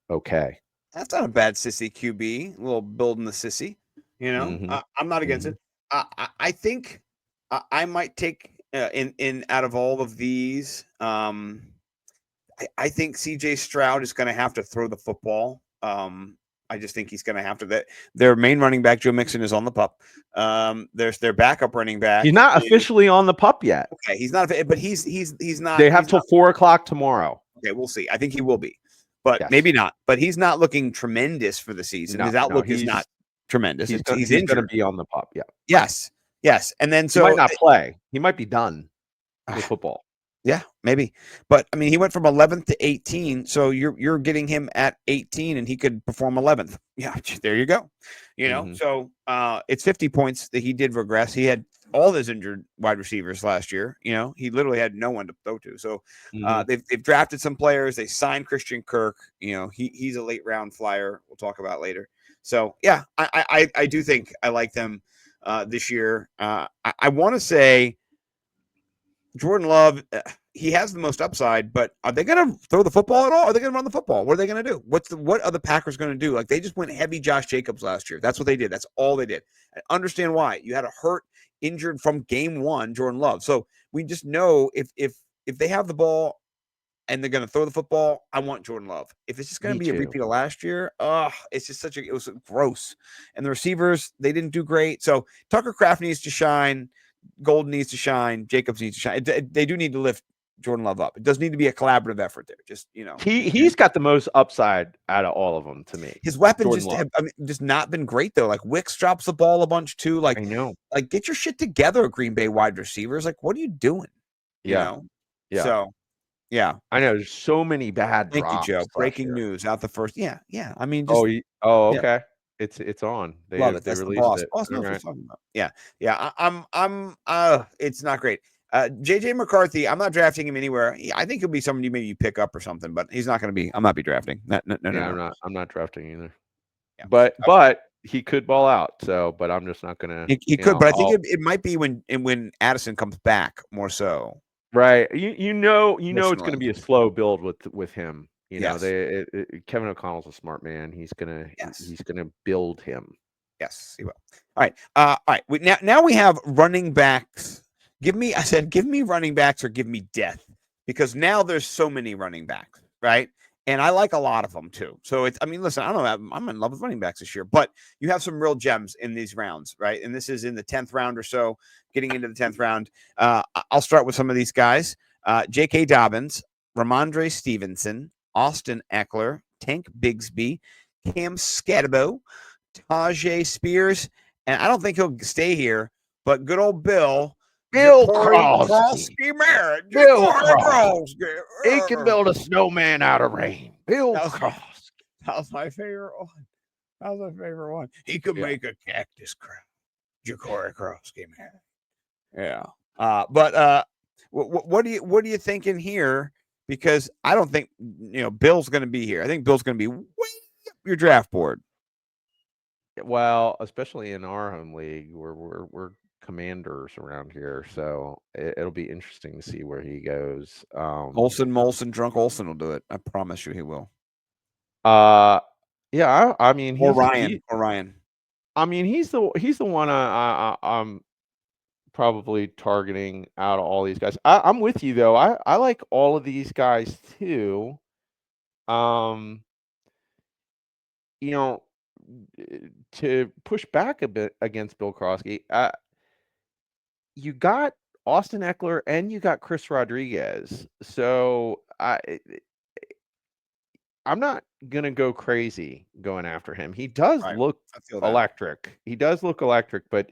okay. That's not a bad sissy QB. A little building the sissy. Mhm. I'm not against it. I think I might take in out of all of these. I think CJ Stroud is going to have to throw the football. I just think he's going to have to. That their main running back Joe Mixon is on the pup. There's their backup running back. He's not officially on the pup yet. Okay, he's not. But he's not. They have till 4:00 tomorrow. Okay, we'll see. I think he will be, but Yes. maybe not. But he's not looking tremendous for the season. His outlook is not tremendous. He's going to injured. be on the pup. Yeah. Yes. And then he might not play. He might be done with football. Yeah, maybe. But I mean, he went from 11th to 18, so you're getting him at 18, and he could perform 11th. Yeah, there you go. So it's 50 points that he did regress. He had all his injured wide receivers last year. He literally had no one to throw to. So they've drafted some players. They signed Christian Kirk. He's a late round flyer. We'll talk about later. So yeah, I do think I like them this year. I want to say Jordan Love, he has the most upside, but are they going to throw the football at all? Are they going to run the football? What are they going to do? What are the Packers going to do? Like they just went heavy Josh Jacobs last year. That's what they did. That's all they did. I understand why. You had a hurt, injured from game one, Jordan Love. So we just know if they have the ball and they're going to throw the football, I want Jordan Love. If it's just going to be a repeat of last year, it's just it was gross. And the receivers, they didn't do great. So Tucker Kraft needs to shine. Golden needs to shine. Jacobs needs to shine. They do need to lift Jordan Love up. It does need to be a collaborative effort there. Just he's got the most upside out of all of them to me. His weapons just not been great though. Like Wicks drops the ball a bunch too. Like I know. Like get your shit together, Green Bay wide receivers. Like what are you doing? Yeah. So yeah, I know. There's so many bad drops. Thank you, Joe. Breaking news out the first. Yeah. I mean, okay. Yeah. It's on. They released it. Boss knows what I'm talking about. Yeah. I'm it's not great. JJ McCarthy, I'm not drafting him anywhere. I think he'll be somebody maybe you pick up or something, but he's not going to be. I'm not be drafting. No. I'm not drafting either. Yeah. But he could ball out. So, but I'm just not going to. He could, but I think it might be when Addison comes back more so. Right. You know it's going to be a slow build with him. Kevin O'Connell's a smart man. He's gonna build him. Yes, he will. All right. Now we have running backs. Give me running backs or give me death, because now there's so many running backs, right? And I like a lot of them too. So listen, I don't know. I'm in love with running backs this year, but you have some real gems in these rounds, right? And this is in the 10th round or so, getting into the 10th round. I'll start with some of these guys. J.K. Dobbins, Ramondre Stevenson, Austin Eckler, Tank Bigsby, Cam Scatterbo, Tyjae Spears, and I don't think he'll stay here, but good old Bill Croskey-Merritt. He can build a snowman out of rain. Bill Cross. That was my favorite one. He could make a cactus crown. Ja'Cory Croskey-Merritt. Yeah. But what are you thinking here? Because I don't think Bill's going to be here. I think Bill's going to be way up your draft board. Well, especially in our home league, we're commanders around here, so it'll be interesting to see where he goes. Molson, drunk Olsen will do it. I promise you, he will. Yeah. I mean, Ryan. I mean, he's the one I'm probably targeting out of all these guys. I'm with you though. I like all of these guys too. You know, to push back a bit against Bill Croskey, you got Austin Eckler and you got Chris Rodriguez. So I'm not gonna go crazy going after him. He does Right. look I feel that. electric. He does look electric, but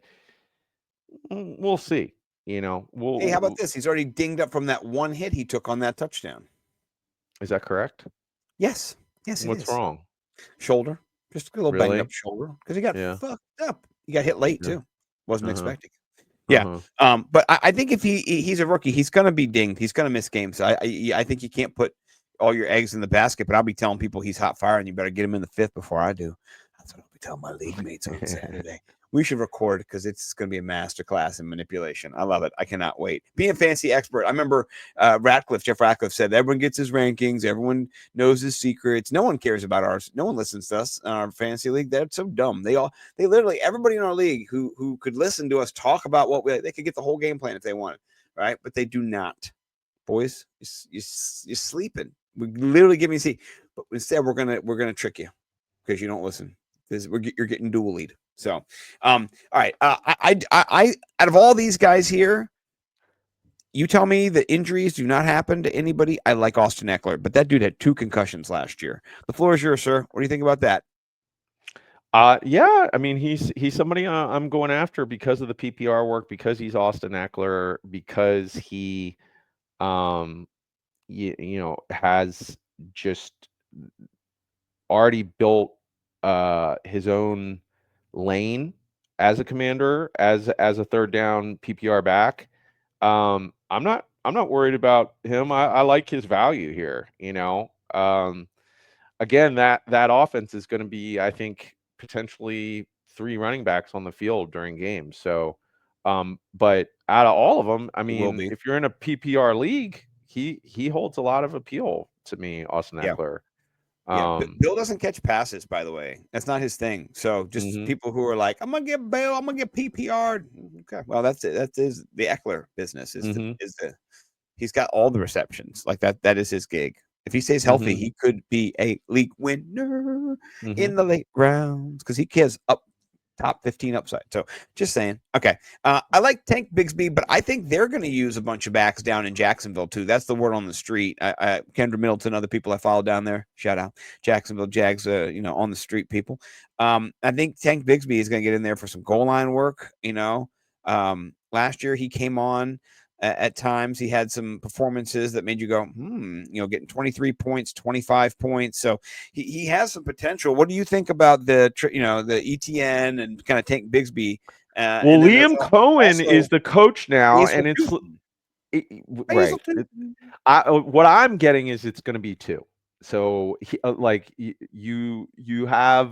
we'll see. You know, Hey, how about this? He's already dinged up from that one hit he took on that touchdown. Is that correct? Yes. Yes, it What's is. wrong? Shoulder. Just a little Really? banged up shoulder because he got Yeah. fucked up. He got hit late Yeah. too. Wasn't Uh-huh. expecting. Yeah. But I think if he's a rookie, he's gonna be dinged. He's gonna miss games. I think you can't put all your eggs in the basket, but I'll be telling people he's hot fire and you better get him in the 5th before I do. That's what I'll be telling my league mates on Saturday. We should record because it's going to be a masterclass in manipulation. I love it. I cannot wait. Being a fancy expert, I remember Jeff Ratcliffe said, everyone gets his rankings. Everyone knows his secrets. No one cares about ours. No one listens to us in our fantasy league. They're so dumb. They literally, everybody in our league who could listen to us talk about they could get the whole game plan if they wanted, right? But they do not. Boys, you're sleeping. We literally give me a C. But instead, we're gonna trick you because you don't listen. Because you're getting dualied. So, all right. I out of all these guys here, you tell me the injuries do not happen to anybody. I like Austin Eckler, but that dude had 2 concussions last year. The floor is yours, sir. What do you think about that? Yeah, I mean he's somebody I'm going after because of the PPR work, because he's Austin Eckler, because he you know has just already built his own lane as a commander, as a third down PPR back. I'm not worried about him. I like his value here, you know. Again, that offense is going to be, I think, potentially 3 running backs on the field during games. So, but out of all of them, I mean, if you're in a PPR league, he holds a lot of appeal to me, Austin Eckler. Yeah, Bill doesn't catch passes, by the way. That's not his thing. So just people who are like, I'm gonna get Bill, I'm gonna get PPR. Okay, well, that's it. That is the Eckler business. He's got all the receptions. Like that is his gig. If he stays healthy, he could be a league winner in the late rounds because he has top 15 upside. So just saying. Okay. I like Tank Bigsby, but I think they're going to use a bunch of backs down in Jacksonville too. That's the word on the street. Kendra Middleton, other people I follow down there. Shout out Jacksonville Jags, on the street people. I think Tank Bigsby is going to get in there for some goal line work. Last year he came on at times. He had some performances that made you go, getting 23 points, 25 points. So he has some potential. What do you think about the ETN and kind of Tank Bigsby? Well, Liam Cohen is the coach now, and it's right. What I'm getting is it's going to be 2. So you have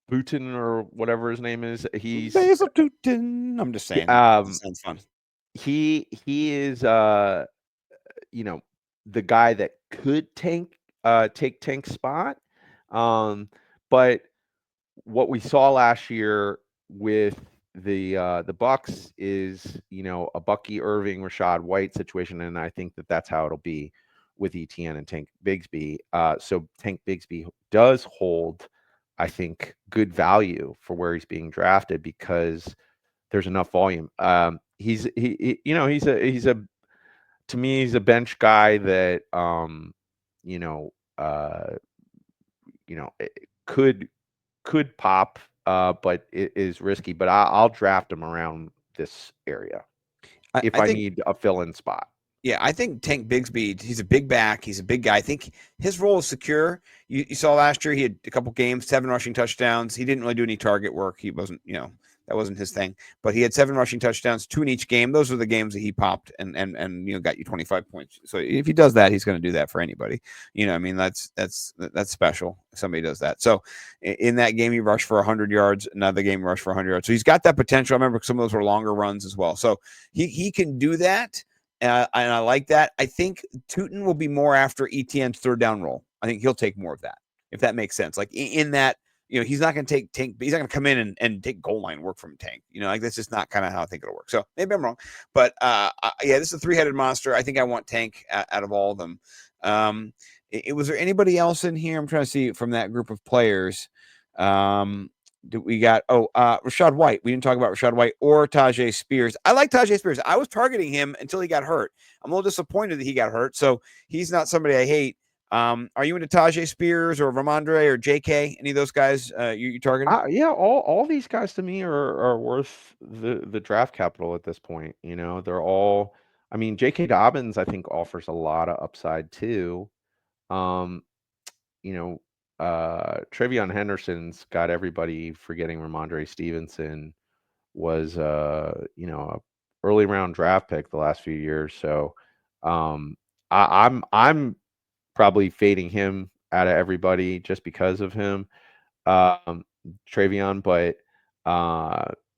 Booten or whatever his name is. He's Booten. I'm just saying. Sounds fun. He is the guy that could take Tank's spot. But what we saw last year with the Bucks is a Bucky Irving, Rashad White situation, and I think that's how it'll be with ETN and Tank Bigsby. So Tank Bigsby does hold, I think, good value for where he's being drafted because there's enough volume. He's a to me, he's a bench guy that could pop, but it is risky. But I'll draft him around this area if I need a fill-in spot. Yeah, I think Tank Bigsby, he's a big back. He's a big guy. I think his role is secure. You saw last year he had a couple games, 7 rushing touchdowns. He didn't really do any target work. He wasn't, that wasn't his thing. But he had 7 rushing touchdowns, 2 in each game. Those were the games that he popped and got you 25 points. So if he does that, he's going to do that for anybody. That's special if somebody does that. So in that game, he rushed for 100 yards. Another game, rushed for 100 yards. So he's got that potential. I remember some of those were longer runs as well. So he can do that. And I like that. I think Tootin will be more after ETN's third down role. I think he'll take more of that, if that makes sense. Like in that he's not going to take Tank. He's not going to come in and take goal line work from Tank. Like that's just not kind of how I think it'll work. So maybe I'm wrong, but yeah, this is a 3-headed monster. I think I want Tank out of all of them. Was there anybody else in here? I'm trying to see from that group of players. We got Rashod White. We didn't talk about Rashod White or Tyjae Spears. I like Tyjae Spears. I was targeting him until he got hurt. I'm a little disappointed that he got hurt. So he's not somebody I hate. Are you into Tyjae Spears or Ramondre or JK? Any of those guys you targeting? Yeah, all these guys to me are worth the draft capital at this point. They're all. I mean, J.K. Dobbins I think offers a lot of upside too. Trevion Henderson's got everybody forgetting Ramondre Stevenson was a early round draft pick the last few years. So I'm probably fading him out of everybody just because of him. Trevion, but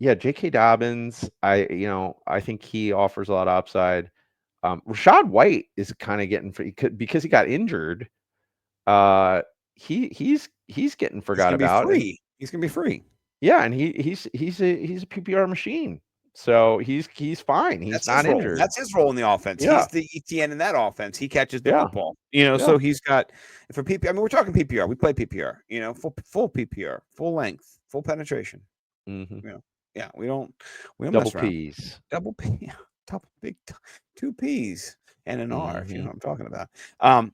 yeah, J.K. Dobbins, I think he offers a lot of upside. Rashod White is kind of getting because he got injured. He's getting forgot about. Free. He's gonna be free. Yeah, and he's a PPR machine. So he's fine. He's not injured. That's his role in the offense. Yeah. He's the ETN in that offense. He catches the football. Yeah. So he's got for PPR. I mean, we're talking PPR. We play PPR. Full PPR, full length, full penetration. Mm-hmm. Yeah. We don't double P's. Double P. Big 2 P's. And an R, if you know what I'm talking about.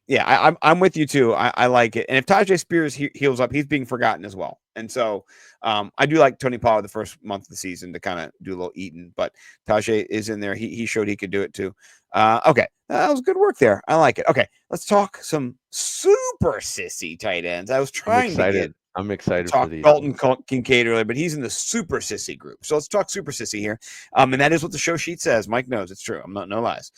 Yeah, I'm with you too. I like it. And if Tyjae Spears heals up, he's being forgotten as well. And so I do like Tony Pollard the first month of the season to kind of do a little eating, but Tyjae is in there. He showed he could do it too. Okay, that was good work there. I like it. Okay, let's talk some super sissy tight ends. I was trying to get. I'm excited for these. Dalton Kincaid earlier, but he's in the super sissy group. So let's talk super sissy here. And that is what the show sheet says. Mike knows it's true. I'm not no lies.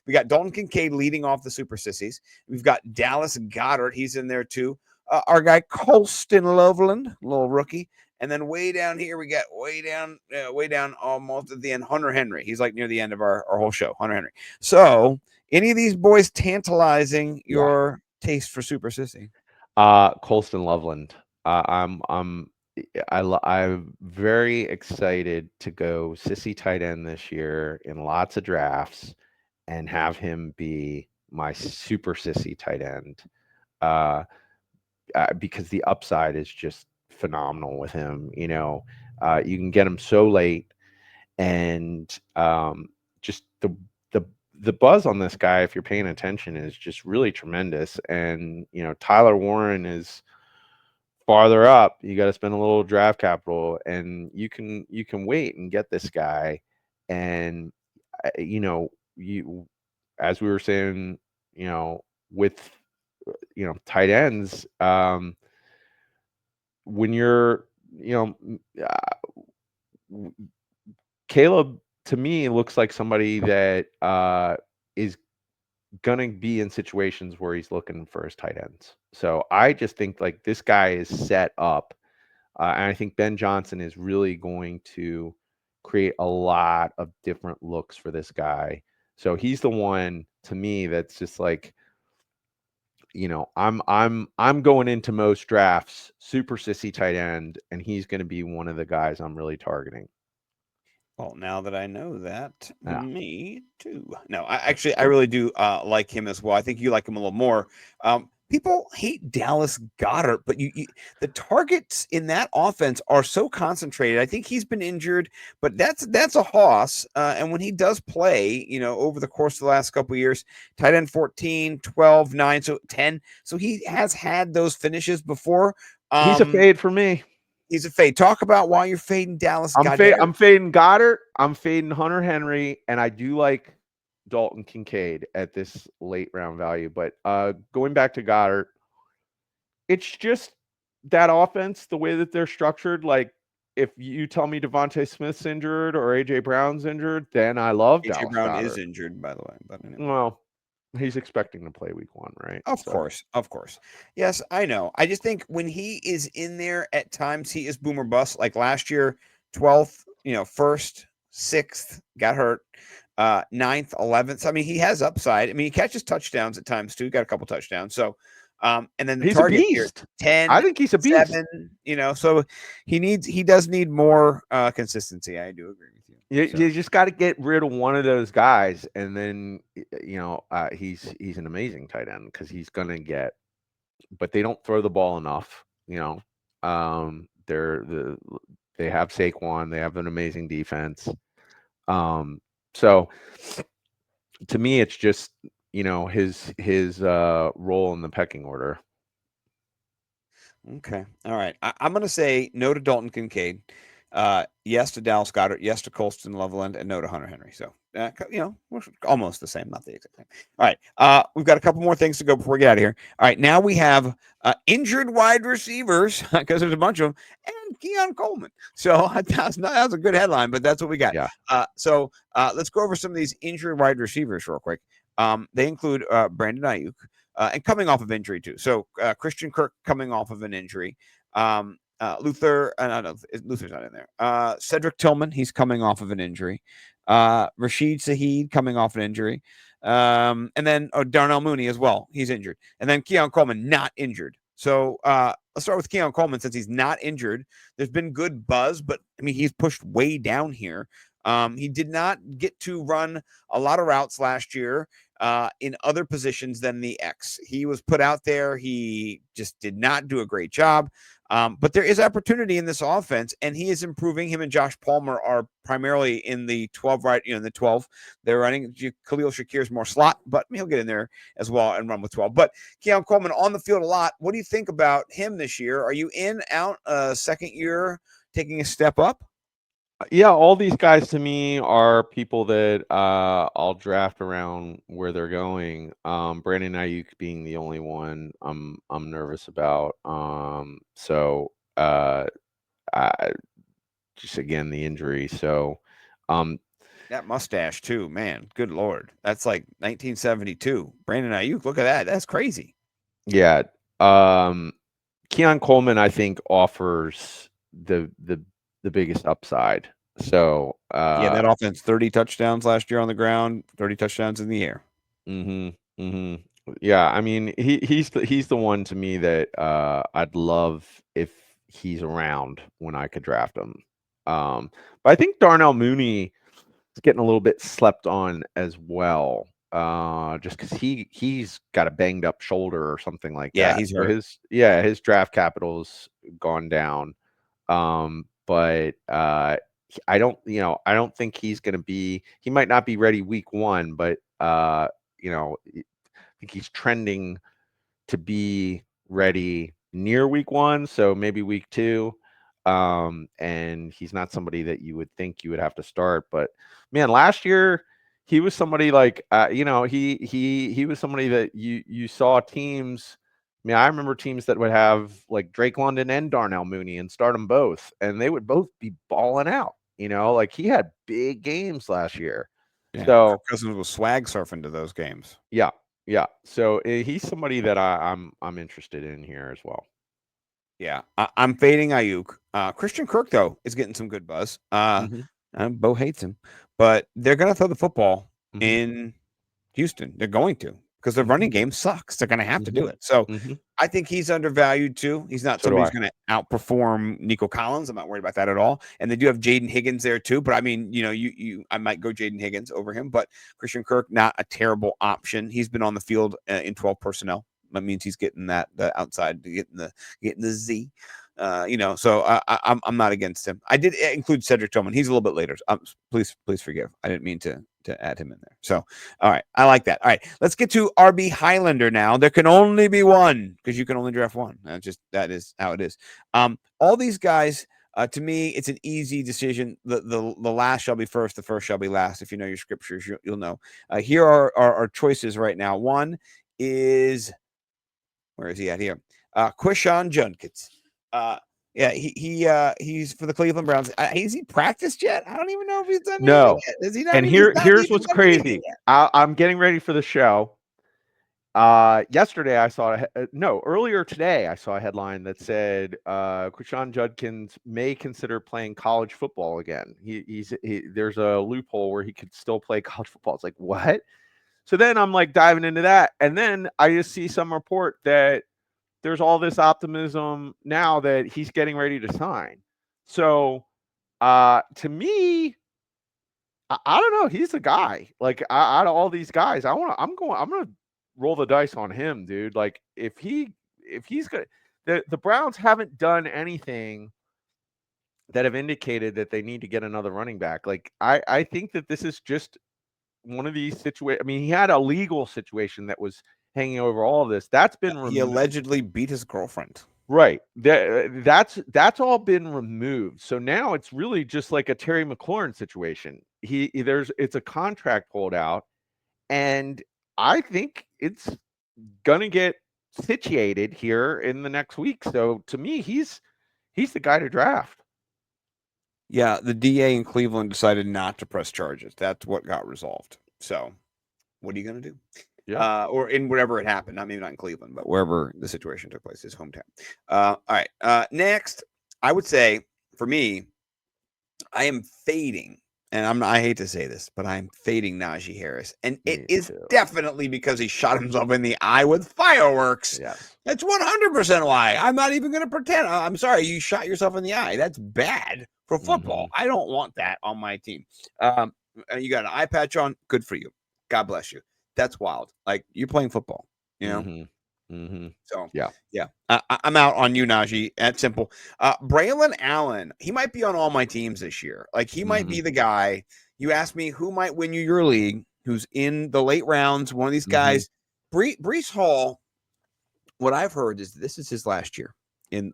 We got Dalton Kincaid leading off the super sissies. We've got Dallas Goedert. He's in there too. Our guy Colston Loveland, little rookie. And then way down here, we got way down almost at the end, Hunter Henry. He's like near the end of our whole show, Hunter Henry. So any of these boys tantalizing your taste for super sissy? Colston Loveland. I'm very excited to go sissy tight end this year in lots of drafts and have him be my super sissy tight end. Because the upside is just phenomenal with him. You can get him so late, and just the buzz on this guy, if you're paying attention, is just really tremendous. And Tyler Warren is farther up. You got to spend a little draft capital, and you can wait and get this guy. And you, as we were saying, with tight ends, when you're Caleb, to me, looks like somebody that is going to be in situations where he's looking for his tight ends. So I just think like this guy is set up. And I think Ben Johnson is really going to create a lot of different looks for this guy. So he's the one to me that's just like, I'm going into most drafts super sissy tight end, and he's going to be one of the guys I'm really targeting. Well, now that I know that, me too. No, I really do like him as well. I think you like him a little more. People hate Dallas Goedert, but the targets in that offense are so concentrated. I think he's been injured, but that's a hoss. And when he does play, over the course of the last couple of years, tight end 14, 12, 9, so 10. So he has had those finishes before. He's a fade for me. He's a fade. Talk about why you're fading Dallas. I'm fading Goddard. I'm fading Hunter Henry, and I do like Dalton Kincaid at this late round value. But going back to Goddard, it's just that offense, the way that they're structured. Like, if you tell me Devontae Smith's injured or AJ Brown's injured, then I love Dallas AJ Brown Goedert. is injured, by the way. But anyway. Well, he's expecting to play week 1, right? Of course. Yes, I know. I just think when he is in there at times, he is boom or bust. Like last year, 12th, 1st, 6th, got hurt, 9th, 11th. I mean, he has upside. I mean, he catches touchdowns at times too. Got a couple touchdowns. So, and then the he's target a beast. Here, 10. I think he's a beast. 7. So he does need more consistency. I do agree with you. You just got to get rid of one of those guys, and then he's an amazing tight end because he's gonna get. But they don't throw the ball enough. They have Saquon. They have an amazing defense. So to me, it's just his role in the pecking order. Okay, all right. I'm gonna say no to Dalton Kincaid. Yes to Dallas Goedert, yes to Colston Loveland, and no to Hunter Henry. So, we're almost the same, not the exact same. All right. We've got a couple more things to go before we get out of here. All right. Now we have injured wide receivers because there's a bunch of them, and Keon Coleman. So that was a good headline, but that's what we got. Yeah. So let's go over some of these injured wide receivers real quick. They include Brandon Aiyuk, and coming off of injury too. So Christian Kirk coming off of an injury. Luther's not in there. Cedric Tillman, he's coming off of an injury. Rashid Shaheed coming off an injury. And then Darnell Mooney as well. He's injured. And then Keon Coleman not injured. So let's start with Keon Coleman since he's not injured. There's been good buzz, but I mean, he's pushed way down here. He did not get to run a lot of routes last year in other positions than the X. He was put out there. He just did not do a great job. But there is opportunity in this offense, and he is improving. Him and Josh Palmer are primarily in the 12, right? In the 12. They're running. Khalil Shakir's more slot, but he'll get in there as well and run with 12. But Keon Coleman on the field a lot. What do you think about him this year? Are you in, out, second year, taking a step up? Yeah, all these guys to me are people that I'll draft around where they're going. Brandon Aiyuk being the only one I'm nervous about. So just again the injury. So that mustache too, man. Good Lord, that's like 1972. Brandon Aiyuk, look at that. That's crazy. Yeah, Keon Coleman I think offers the biggest upside. So that offense, 30 touchdowns last year on the ground, 30 touchdowns in the air. Yeah, I mean he's the one to me that I'd love if he's around when I could draft him. But I think Darnell Mooney is getting a little bit slept on as well. Just because he's got a banged up shoulder or something like that. Yeah, he's hurt. So his draft capital's gone down. But I don't think he's going to be. He might not be ready week 1, but I think he's trending to be ready near week 1, so maybe week 2. And he's not somebody that you would think you would have to start. But man, last year he was somebody like he was somebody that you saw teams. I mean, I remember teams that would have like Drake London and Darnell Mooney and start them both, and they would both be balling out. Like he had big games last year. Yeah, so Cousins was swag surfing to those games. Yeah. So he's somebody that I'm interested in here as well. Yeah, I'm fading Aiyuk. Christian Kirk though is getting some good buzz. Bo hates him, but they're gonna throw the football in Houston. They're going to. Because the running game sucks. They're going to have to do it. So I think he's undervalued too. He's not somebody who's going to outperform Nico Collins. I'm not worried about that at all. And they do have Jayden Higgins there too. But I mean, I might go Jayden Higgins over him. But Christian Kirk, not a terrible option. He's been on the field in 12 personnel. That means he's getting the outside, getting the Z. So I'm not against him. I did include Cedric Tillman. He's a little bit later. Please forgive. I didn't mean to add him in there. So, all right. I like that. All right. Let's get to RB Highlander now. There can only be one because you can only draft one. That is how it is. All these guys, to me, it's an easy decision. The last shall be first. The first shall be last. If you know your scriptures, you'll know. Here are our choices right now. One is, where is he at here? Quinshon Judkins. He's for the Cleveland Browns. Has he practiced yet? I don't even know if he's done. No. Yet. Is he not? And here's what's crazy. I'm getting ready for the show. Yesterday I saw earlier today I saw a headline that said Quinshon Judkins may consider playing college football again. There's a loophole where he could still play college football. It's like, what? So then I'm like diving into that, and then I just see some report that there's all this optimism now that he's getting ready to sign. So to me, I don't know. He's a guy. Like out of all these guys, I'm gonna roll the dice on him, dude. Like if he's gonna, the Browns haven't done anything that have indicated that they need to get another running back. Like I think that this is just one of these situations. I mean, he had a legal situation that was hanging over all of this. That's been He allegedly beat his girlfriend. right. That's all been removed. So now it's really just like a Terry McLaurin situation. It's a contract holdout, and I think it's gonna get situated here in the next week. So to me, he's the guy to draft. Yeah, the DA in Cleveland decided not to press charges. That's what got resolved. So, what are you going to do? Yeah. Or in wherever it happened. Maybe not in Cleveland, but wherever the situation took place, his hometown. All right. Next, I would say for me, I am fading, and I hate to say this, but I'm fading Najee Harris, and it is definitely because he shot himself in the eye with fireworks. Yes. That's 100% why. I'm not even going to pretend. I'm sorry, you shot yourself in the eye. That's bad for football. I don't want that on my team. You got an eye patch on. Good for you. God bless you. That's wild. Like, you're playing football, you know? So, yeah. I'm out on you, Najee. That's simple. Braylon Allen, he might be on all my teams this year. Like, he might be the guy. You asked me who might win you your league, who's in the late rounds, one of these guys. Breece Hall, what I've heard is this is his last year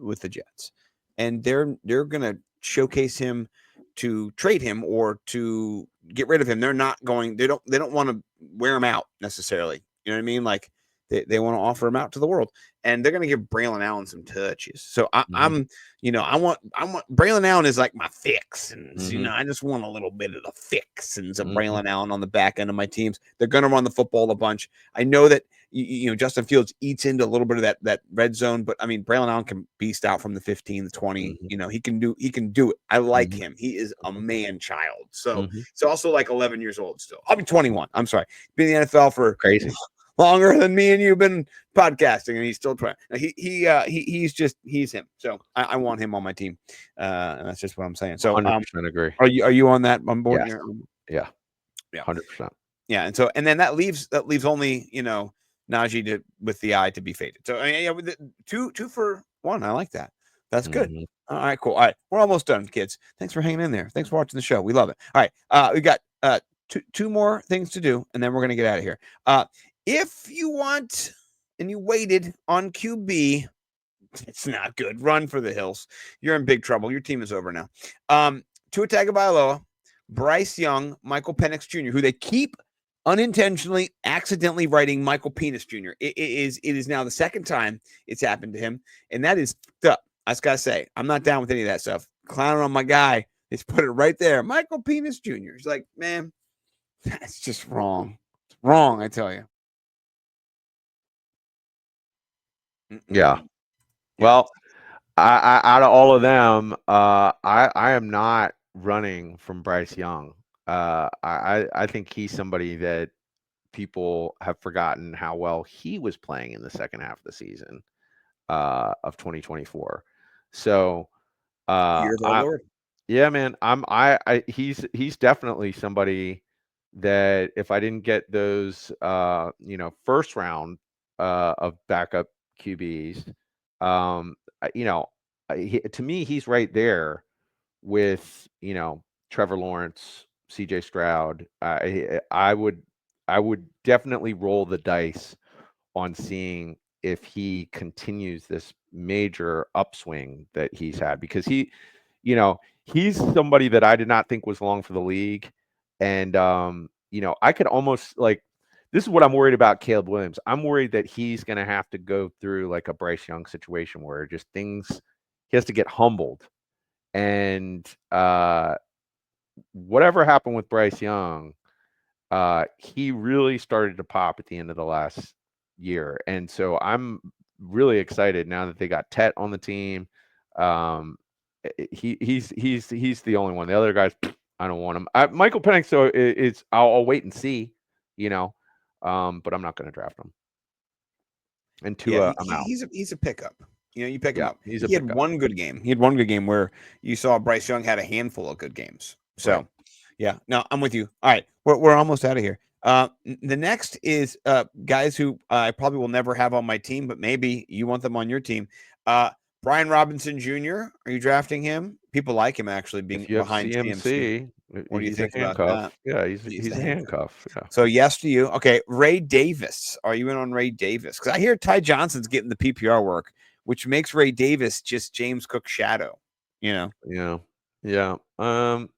with the Jets. And they're going to showcase him to trade him or to get rid of him. They're not going, they don't want to wear him out necessarily. You know what I mean? Like they want to offer him out to the world, and they're going to give Braylon Allen some touches. So I'm, I want Braylon Allen is like my fixins. I just want a little bit of the fixins of Braylon Allen on the back end of my teams. They're going to run the football a bunch. I know that, Justin Fields eats into a little bit of that red zone, but I mean, Braylon Allen can beast out from the 15, the 20. He can do it. I like him. He is a man child. So it's also like 11 years old still. I'll be 21. I'm sorry. Been in the NFL for crazy longer than me and you've been podcasting, and he's still trying. He's him. So I want him on my team. And that's just what I'm saying. So 100% agree. Are you on that on board? Yes. Yeah. 100%. Yeah. And then that leaves only, Najee with the eye to be faded. So with two for one. I like that. That's good. All right, cool. All right, we're almost done, kids. Thanks for hanging in there. Thanks for watching the show. We love it. All right, we got two more things to do, and then we're gonna get out of here. If you want and you waited on QB, it's not good. Run for the hills. You're in big trouble. Your team is over now. Tua Tagovailoa, Bryce Young, Michael Penix Jr., who they keep unintentionally, accidentally writing Michael Penis Jr. It is now the second time it's happened to him, and that is up. I just gotta say, I'm not down with any of that stuff. Clowning on my guy, he's put it right there. Michael Penis Jr. He's like, man, that's just wrong. It's wrong, I tell you. Yeah. Well, I out of all of them, I am not running from Bryce Young. I think he's somebody that people have forgotten how well he was playing in the second half of the season of 2024. So yeah, man, he's definitely somebody that if I didn't get those first round of backup QBs, to me he's right there with Trevor Lawrence, CJ Stroud. I would definitely roll the dice on seeing if he continues this major upswing that he's had, because he's somebody that I did not think was long for the league. And, I could almost this is what I'm worried about Caleb Williams. I'm worried that he's going to have to go through like a Bryce Young situation where just he has to get humbled. And whatever happened with Bryce Young, he really started to pop at the end of the last year. And so I'm really excited now that they got Tet on the team. He's the only one. The other guys, I don't want him. Michael Penix, so I'll wait and see, but I'm not going to draft him. And Tua, I'm out. He's a pickup. You know, you pick him up. He's a He had pickup. one good game. He had one good game where you saw Bryce Young had a handful of good games. So, Right. yeah, no, I'm with you. All right, we're almost out of here. The next is guys who I probably will never have on my team, but maybe you want them on your team. Brian Robinson Jr. Are you drafting him? People like him actually being If you have behind CMC. What do you he's think a about handcuff. that? Yeah, he's a handcuff. Yeah. So yes to you. Okay, Ray Davis. Are you in on Ray Davis? Because I hear Ty Johnson's getting the PPR work, which makes Ray Davis just James Cook's shadow. You know. Yeah. Yeah. And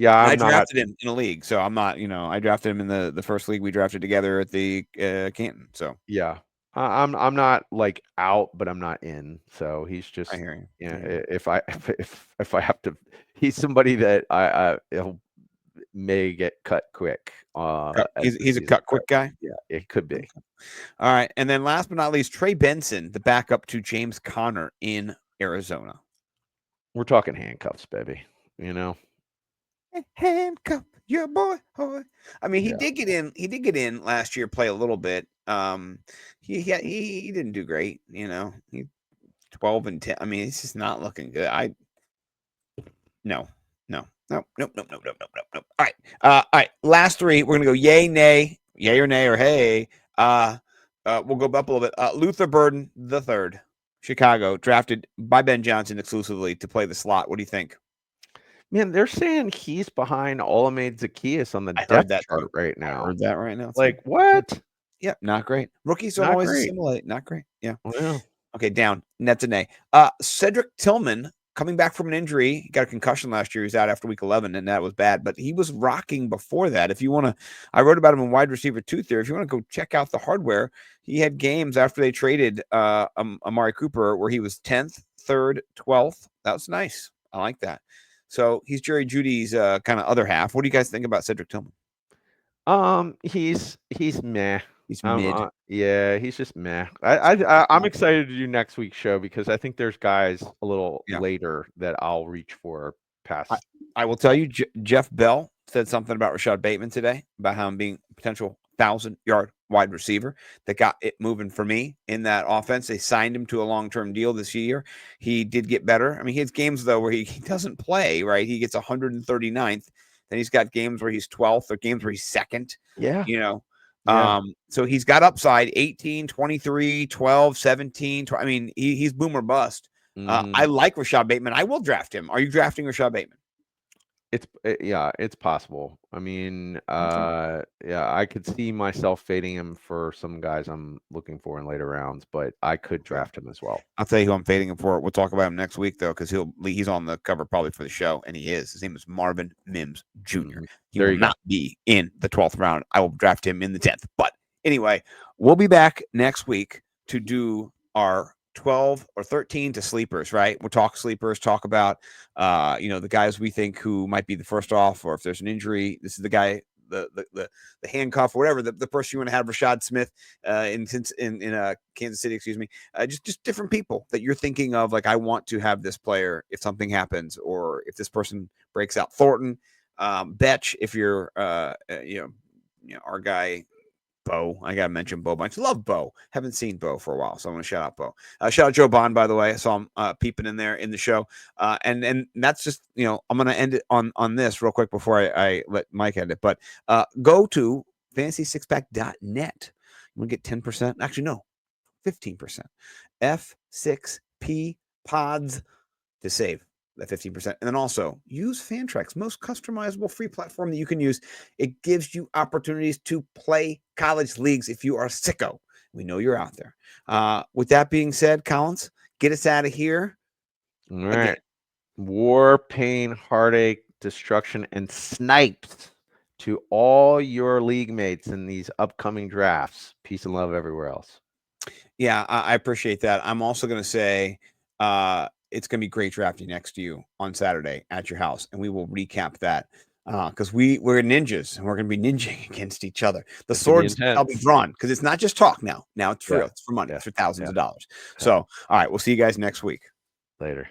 I I'm not. drafted him in a league, so I'm not. You know, I drafted him in the first league we drafted together at the Canton. So Yeah. I'm not like out, but I'm not in. So he's just. I hear you. Yeah. If I have to, he's somebody that he'll may get cut quick. He's a cut quick guy. Yeah, it could be. Okay. All right, and then last but not least, Trey Benson, the backup to James Conner in Arizona. We're talking handcuffs, baby. You know, handcuff your boy. I mean, he Yeah. did get in. He did get in last year, play a little bit. He didn't do great. You know, he 12 and 10. I mean, it's just not looking good. No. All right. All right. Last three. We're gonna go yay or nay, or hey. We'll go up a little bit. Luther Burden the third, Chicago, drafted by Ben Johnson exclusively to play the slot. What do you think? Man, they're saying he's behind Olamide Zaccheaus on the heard depth that chart too. right I now. heard that right now. It's Like what? Yeah, not great. Rookies don't Not always great. assimilate. Not great. Yeah. Well, Okay, down. Net's a nay. Cedric Tillman coming back from an injury. He got a concussion last year. He was out after week 11, and that was bad. But he was rocking before that. If you want to, I wrote about him in Wide Receiver 2 Theory. If you want to go check out the hardware, he had games after they traded Amari Cooper where he was 10th, 3rd, 12th. That was nice. I like that. So he's Jerry Judy's kind of other half. What do you guys think about Cedric Tillman? he's meh. He's mid. Yeah, he's just meh. I'm excited to do next week's show because I think there's guys a little later that I'll reach for past. I will tell you, Jeff Bell said something about Rashod Bateman today about how him being a potential 1,000-yard wide receiver that got it moving for me in that offense. They signed him to a long-term deal this year. He did get better. I mean, he has games, though, where he doesn't play, right? He gets 139th. Then he's got games where he's 12th or games where he's second. Yeah. You know, Yeah. so he's got upside 18, 23, 12, 17. I mean, he's boom or bust. I like Rashod Bateman. I will draft him. Are you drafting Rashod Bateman? It's possible. I mean, I could see myself fading him for some guys I'm looking for in later rounds, but I could draft him as well. I'll tell you who I'm fading him for. We'll talk about him next week, though, because he's on the cover probably for the show, and he is. His name is Marvin Mims Jr. He will not be in the 12th round. I will draft him in the 10th. But anyway, we'll be back next week to do our 12 or 13 to sleepers, right? We'll talk sleepers, talk about, the guys we think who might be the first off, or if there's an injury, this is the guy, the handcuff, or whatever, the person you want to have, Rashad Smith in Kansas City, excuse me, just different people that you're thinking of. Like, I want to have this player if something happens, or if this person breaks out. Thornton, Betch, if you're, our guy, Bo. I gotta mention Bo bunch. Love Bo. Haven't seen Bo for a while, so I want to shout out Bo. Shout out Joe Bond, by the way. I saw him peeping in there in the show. And that's just, I'm gonna end it on this real quick before I let Mike end it. But go to fantasysixpack.net. You want to get 10%? Actually, no, 15%. F6P pods to save that 15%. And then also use Fantrax, most customizable free platform that you can use. It gives you opportunities to play college leagues if you are sicko. We know you're out there. With that being said, Collins, get us out of here. All right. Again. War, pain, heartache, destruction, and snipes to all your league mates in these upcoming drafts. Peace and love everywhere else. Yeah, I appreciate that. I'm also going to say, it's going to be great drafting next to you on Saturday at your house, and we will recap that because we're ninjas, and we're going to be ninjing against each other. The swords shall be drawn because it's not just talk now. Now it's for real. It's for money. It's for thousands of dollars. So, all right, we'll see you guys next week. Later.